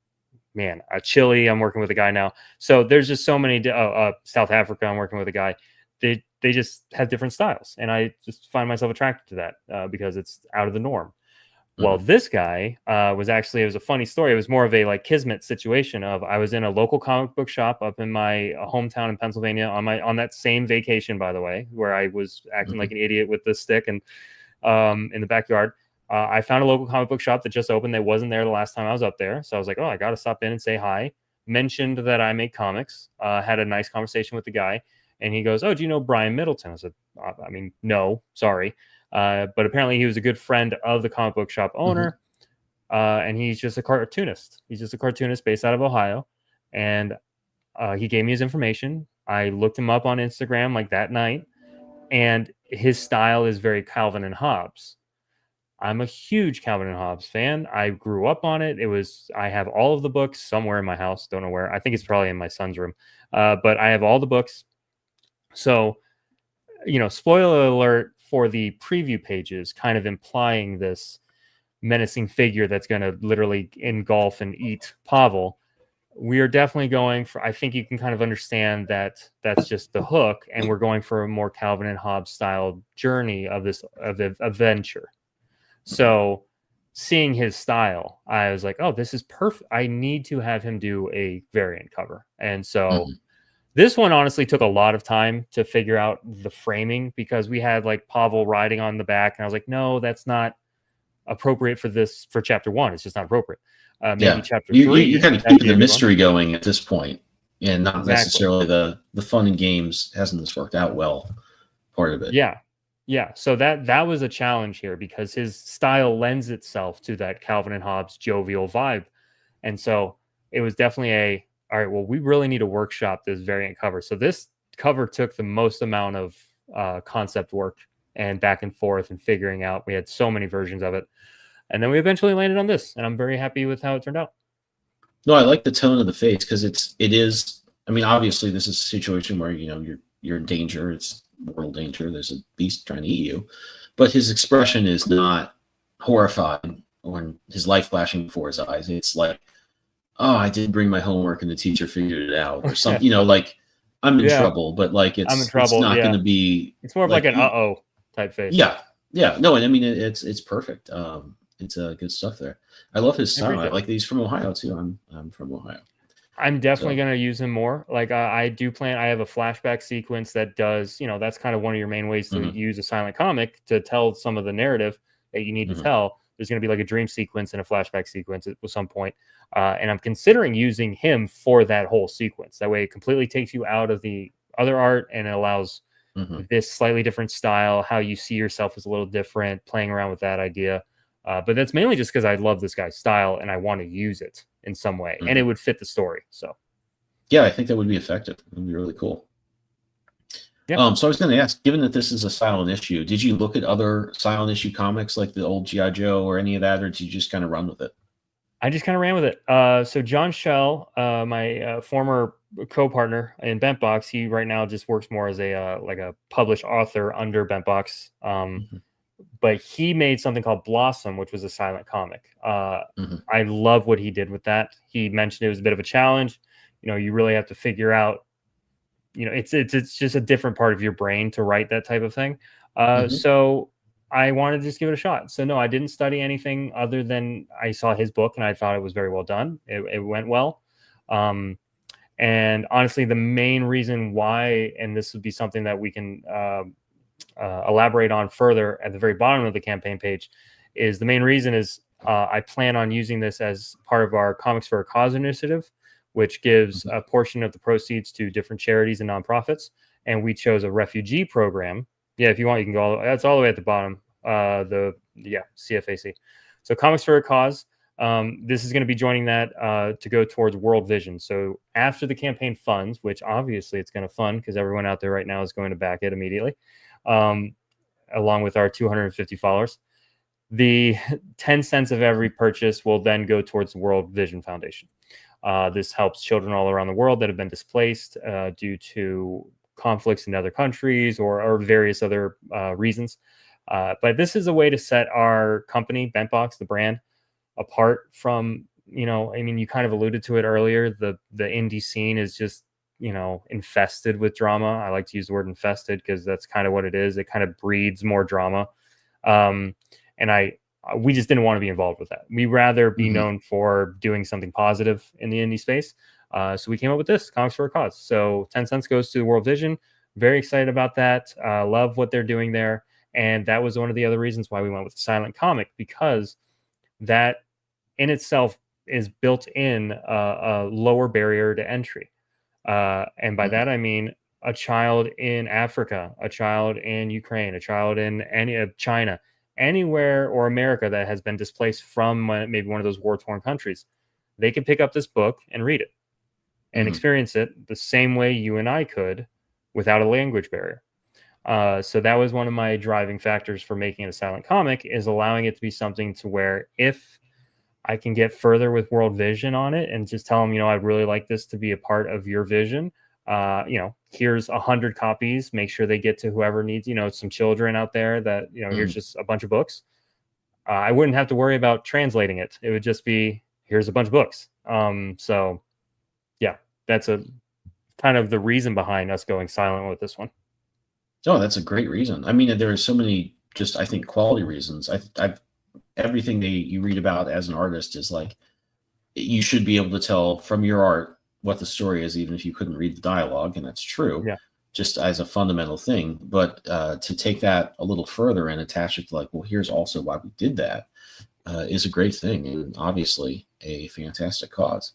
Chile, I'm working with a guy now. So there's just so many, South Africa, I'm working with a guy. They just have different styles. And I just find myself attracted to that because it's out of the norm. Well, this guy it was a funny story. It was more of a like kismet situation of, I was in a local comic book shop up in my hometown in Pennsylvania on that same vacation, by the way, where I was acting like an idiot with the stick and in the backyard. I found a local comic book shop that just opened. That wasn't there the last time I was up there. So I was like, oh, I got to stop in and say hi. Mentioned that I make comics, had a nice conversation with the guy. And he goes, oh, do you know Brian Middleton? I said, I mean, no, sorry. But apparently he was a good friend of the comic book shop owner. And he's just a cartoonist. He's just a cartoonist based out of Ohio. And he gave me his information. I looked him up on Instagram like that night. And his style is very Calvin and Hobbes. I'm a huge Calvin and Hobbes fan. I grew up on it. I have all of the books somewhere in my house. Don't know where. I think it's probably in my son's room. But I have all the books. So, spoiler alert for the preview pages, kind of implying this menacing figure that's going to literally engulf and eat Pavel. We are definitely going for, I think you can kind of understand that that's just the hook. And we're going for a more Calvin and Hobbes style journey of this adventure. So seeing his style, I was like, oh, this is perfect. I need to have him do a variant cover. And so this one honestly took a lot of time to figure out the framing because we had like Pavel riding on the back. And I was like, no, that's not appropriate for chapter 1. It's just not appropriate. Maybe chapter 3. You're kind of keeping the mystery going at this point, and not necessarily the fun and games. Hasn't this worked out well? Part of it. Yeah. So that was a challenge here because his style lends itself to that Calvin and Hobbes jovial vibe. And so it was definitely all right, well, we really need to workshop this variant cover. So this cover took the most amount of concept work and back and forth and figuring out. We had so many versions of it. And then we eventually landed on this. And I'm very happy with how it turned out. No, I like the tone of the face because it is, I mean, obviously this is a situation where, you're in danger. It's mortal danger. There's a beast trying to eat you. But his expression is not horrified or his life flashing before his eyes. It's like, oh, I did bring my homework and the teacher figured it out or something, like I'm in trouble, but like I'm in trouble. It's not going to be. It's more of like an uh-oh type face. Yeah. No, and I mean it's perfect. It's good stuff there. I love his style. I like these from Ohio too. I'm from Ohio. I'm definitely going to use him more. Like I do plan. I have a flashback sequence that does. That's kind of one of your main ways to use a silent comic to tell some of the narrative that you need to tell. There's going to be like a dream sequence and a flashback sequence at some point. And I'm considering using him for that whole sequence. That way it completely takes you out of the other art and it allows this slightly different style. How you see yourself is a little different, playing around with that idea. But that's mainly just because I love this guy's style and I want to use it in some way and it would fit the story. So Yeah, I think that would be effective. It would be really cool. Yeah. So I was going to ask, given that this is a silent issue, did you look at other silent issue comics like the old G.I. Joe or any of that, or did you just kind of run with it? I just kind of ran with it. So John Shell, my former co-partner in Bentbox, he right now just works more as a like a published author under Bentbox. Mhm. But he made something called Blossom, which was a silent comic. Mhm. I love what he did with that. He mentioned it was a bit of a challenge. You really have to figure out. It's just a different part of your brain to write that type of thing. Mhm. So I wanted to just give it a shot. So no, I didn't study anything other than I saw his book and I thought it was very well done. It went well. And honestly, the main reason why, and this would be something that we can elaborate on further at the very bottom of the campaign page, is the main reason is I plan on using this as part of our Comics for a Cause initiative, which gives a portion of the proceeds to different charities and nonprofits. And we chose a refugee program. Yeah, if you want, you can go. That's all the way at the bottom. CFAC. So Comics for a Cause. This is going to be joining that to go towards World Vision. So after the campaign funds, which obviously it's going to fund because everyone out there right now is going to back it immediately, along with our 250 followers. The 10 cents of every purchase will then go towards the World Vision Foundation. This helps children all around the world that have been displaced due to conflicts in other countries or various other reasons. But this is a way to set our company, Bentbox, the brand, apart from, you kind of alluded to it earlier. The indie scene is just, infested with drama. I like to use the word infested because that's kind of what it is. It kind of breeds more drama. And we just didn't want to be involved with that. We rather be known for doing something positive in the indie space. So we came up with this, Comics for a Cause. So 10 cents goes to World Vision. Very excited about that. Love what they're doing there. And that was one of the other reasons why we went with the silent comic, because that in itself is built in a lower barrier to entry. And by that, I mean a child in Africa, a child in Ukraine, a child in China, anywhere, or America that has been displaced from maybe one of those war-torn countries. They can pick up this book and read it and experience it the same way you and I could without a language barrier. So that was one of my driving factors for making it a silent comic, is allowing it to be something to where if I can get further with World Vision on it and just tell them, I'd really like this to be a part of your vision. Here's 100 copies. Make sure they get to whoever needs, some children out there that, here's just a bunch of books. I wouldn't have to worry about translating it. It would just be, here's a bunch of books. So yeah, that's a kind of the reason behind us going silent with this one. Oh, that's a great reason. I mean, there are so many just, I think, quality reasons. I've everything that you read about as an artist is like, you should be able to tell from your art what the story is, even if you couldn't read the dialogue. And that's true, just as a fundamental thing. But to take that a little further and attach it to like, well, here's also why we did that, is a great thing. And obviously a fantastic cause.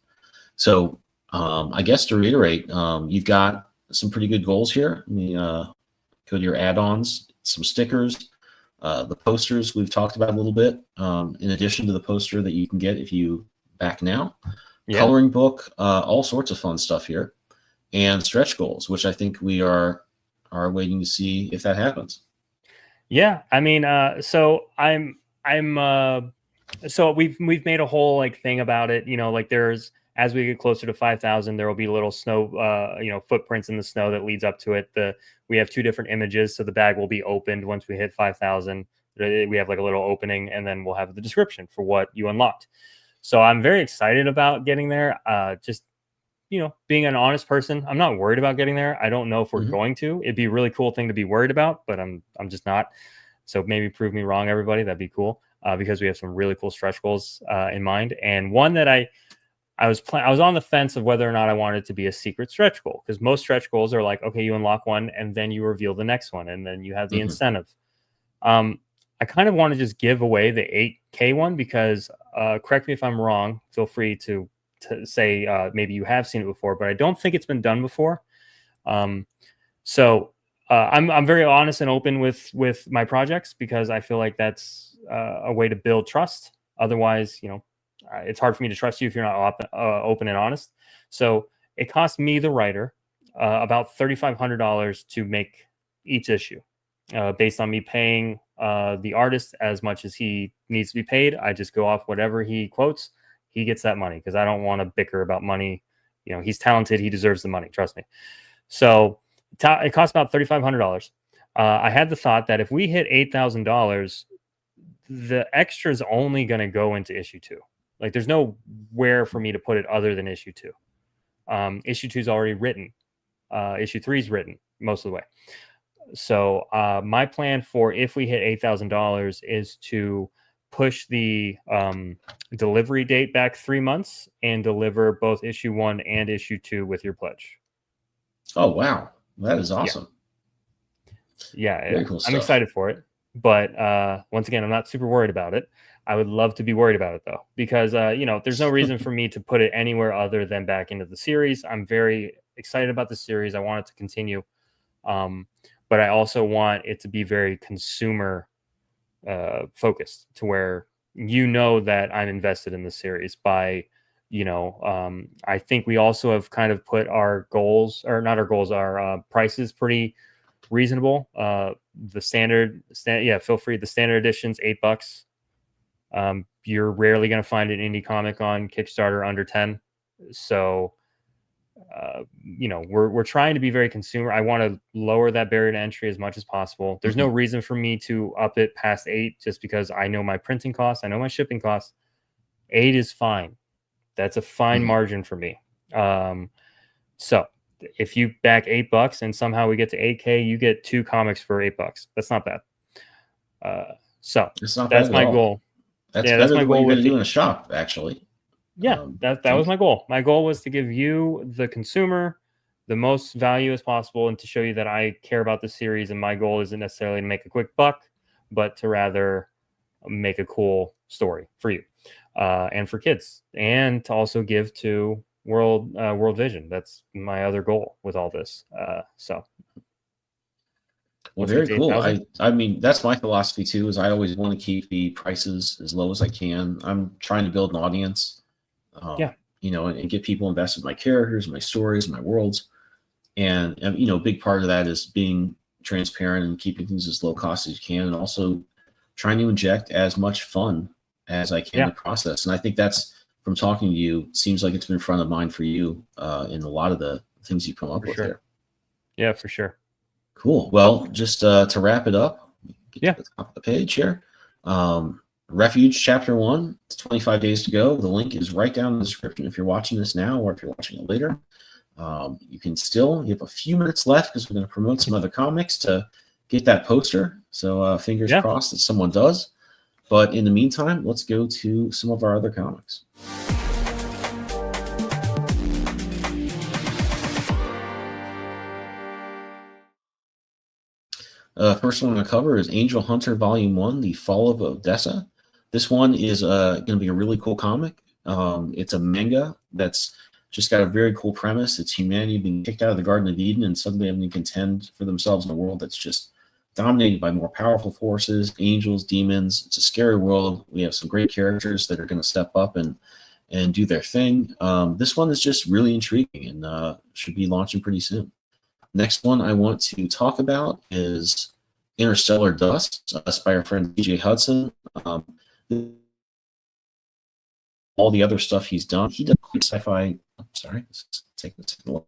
So I guess to reiterate, you've got some pretty good goals here. I mean, go to your add-ons, some stickers, the posters we've talked about a little bit, in addition to the poster that you can get if you back now, coloring book, all sorts of fun stuff here, and stretch goals, which I think we are waiting to see if that happens. Yeah, I mean, so so we've made a whole like thing about it. Like there's, as we get closer to 5,000, there will be little snow, footprints in the snow that leads up to it. We have 2 different images, so the bag will be opened once we hit 5,000. We have like a little opening, and then we'll have the description for what you unlocked. So I'm very excited about getting there. Just being an honest person, I'm not worried about getting there. I don't know if we're going to. It'd be a really cool thing to be worried about, but I'm just not. So maybe prove me wrong, everybody. That'd be cool, because we have some really cool stretch goals in mind, and one that I was on the fence of whether or not I wanted it to be a secret stretch goal, because most stretch goals are like, okay, you unlock one and then you reveal the next one and then you have the incentive. I kind of want to just give away the 8K one because, correct me if I'm wrong, feel free to say maybe you have seen it before, but I don't think it's been done before. So I'm very honest and open with my projects, because I feel like that's a way to build trust. Otherwise, it's hard for me to trust you if you're not open and honest. So it cost me, the writer, about $3,500 to make each issue, based on me paying the artist as much as he needs to be paid. I just go off whatever he quotes. He gets that money because I don't want to bicker about money. You know, he's talented. He deserves the money. Trust me. So it costs about $3,500. I had the thought that if we hit $8,000, the extra is only going to go into issue 2. Like, there's nowhere for me to put it other than issue 2. Issue 2 is already written. Issue 3 is written most of the way. So my plan for if we hit $8,000 is to push the delivery date back 3 months and deliver both issue 1 and issue 2 with your pledge. Oh, wow. That is awesome. Yeah, Very cool I'm stuff. excited for it. But once again, I'm not super worried about it. I would love to be worried about it, though, because, there's no reason for me to put it anywhere other than back into the series. I'm very excited about the series. I want it to continue. But I also want it to be very consumer focused, to where that I'm invested in the series by, I think we also have kind of put our goals, or not our goals, our prices pretty reasonable. The standard, feel free. The standard edition's $8. You're rarely going to find an indie comic on Kickstarter under 10. So, we're trying to be very consumer. I want to lower that barrier to entry as much as possible. There's no reason for me to up it past 8 just because I know my printing costs. I know my shipping costs. 8 is fine. That's a fine margin for me. So if you back $8 and somehow we get to 8K, you get 2 comics for $8. That's not bad. So that's my goal. That's better than what you're going to do in a shop, actually. Yeah, that was my goal. My goal was to give you, the consumer, the most value as possible, and to show you that I care about the series. And my goal isn't necessarily to make a quick buck, but to rather make a cool story for you and for kids, and to also give to World Vision. That's my other goal with all this. Well, very cool. I mean, that's my philosophy too, is I always want to keep the prices as low as I can. I'm trying to build an audience, and get people invested in my characters, my stories, my worlds. And, a big part of that is being transparent and keeping things as low cost as you can, and also trying to inject as much fun as I can in the process. And I think that's, from talking to you, seems like it's been front of mind for you in a lot of the things you come up with there. Yeah, for sure. Cool. Well, just to wrap it up, get to the top of the page here. Refuge Chapter 1, it's 25 days to go. The link is right down in the description if you're watching this now or if you're watching it later. You have a few minutes left because we're going to promote some other comics to get that poster. So fingers crossed that someone does. But in the meantime, let's go to some of our other comics. First one on the cover is Angel Hunter Volume 1, The Fall of Odessa. This one is going to be a really cool comic. It's a manga that's just got a very cool premise. It's humanity being kicked out of the Garden of Eden and suddenly having to contend for themselves in a world that's just dominated by more powerful forces, angels, demons. It's a scary world. We have some great characters that are going to step up and do their thing. This one is just really intriguing and should be launching pretty soon. Next one I want to talk about is Interstellar Dust, by our friend DJ Hudson. All the other stuff he's done, he does great sci-fi. Sorry, take this a look.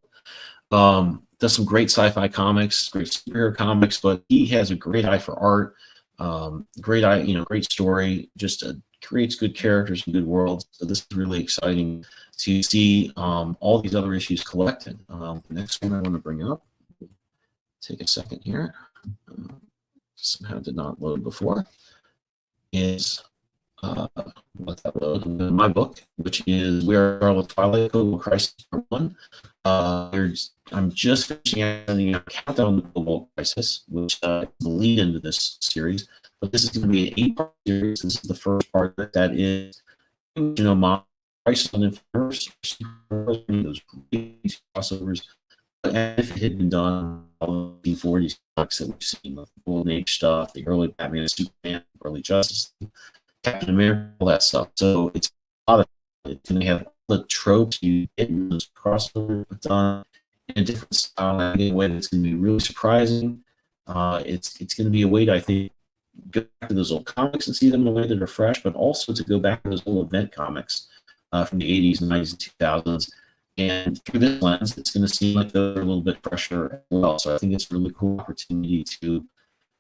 Does some great sci-fi comics, great superhero comics, but he has a great eye for art. Great eye, great story. Just creates good characters and good worlds. So this is really exciting to see all these other issues collected. The next one I want to bring up. Take a second here. Somehow did not load before. Is let that load. My book, which is We Are All Twilight Global Crisis Part 1. I'm just finishing out the Countdown on the Global Crisis, which is the lead into this series. But this is going to be an 8-part series. This is the first part that is, my Crisis on Infinite Earths, those great crossovers. And if it had been done in the 1940s books that we've seen, the Golden Age stuff, the early Batman and Superman, early Justice, Captain America, all that stuff. So it's a lot of, it's going to have the tropes you get in those crossovers, but done in a different style, in a way that's going to be really surprising. It's going to be a way to, I think, go back to those old comics and see them in a way that are fresh, but also to go back to those old event comics from the 80s, 90s, and 2000s. And through this lens, it's going to seem like they're a little bit fresher as well. So I think it's a really cool opportunity to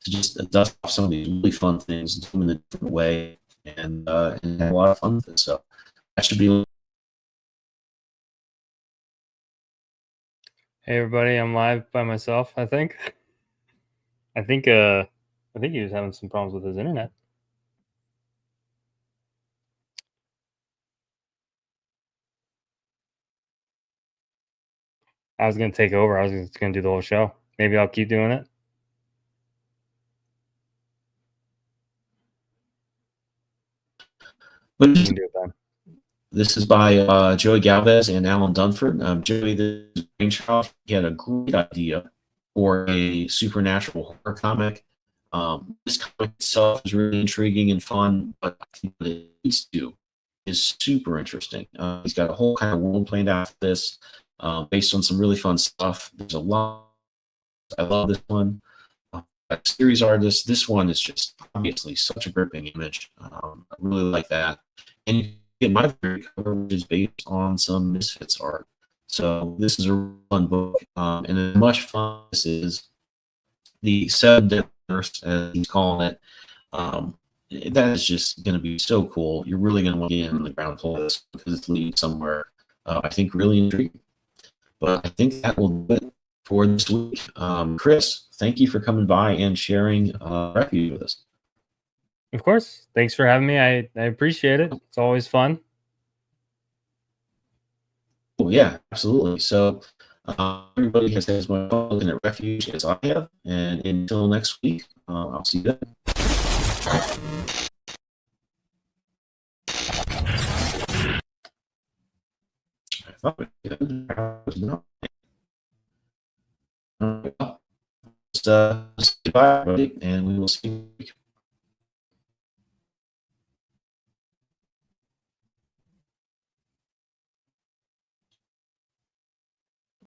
just dust off some of these really fun things and do them in a different way and have a lot of fun with it. So that should be. Hey everybody, I'm live by myself, I think. I think he was having some problems with his internet. I was going to take over. I was just going to do the whole show. Maybe I'll keep doing it. But You can do it, Ben. this is by Joey Galvez and Alan Dunford. Joey, the brainchild, he had a great idea for a supernatural horror comic. This comic itself is really intriguing and fun, but I think what it needs to do is super interesting. He's got a whole kind of world planned out for this, based on some really fun stuff. There's a lot. I love this one. Series artist, this one is just obviously such a gripping image. I really like that. And you get my favorite cover, which is based on some Misfits art. So this is a fun book, and as much fun as this is, the Seven Deadly Nurse, as he's calling it, that is just going to be so cool. You're really going to want to get in on the ground floor of this because it's leading somewhere, I think, really intriguing. But I think that will do it for this week. Chris, thank you for coming by and sharing Refuge with us. Of course. Thanks for having me. I appreciate it. It's always fun. Oh, yeah, absolutely. So everybody has as much fun looking at Refuge as I have. And until next week, I'll see you then. I thought it was not. Just goodbye, everybody, and we will see you.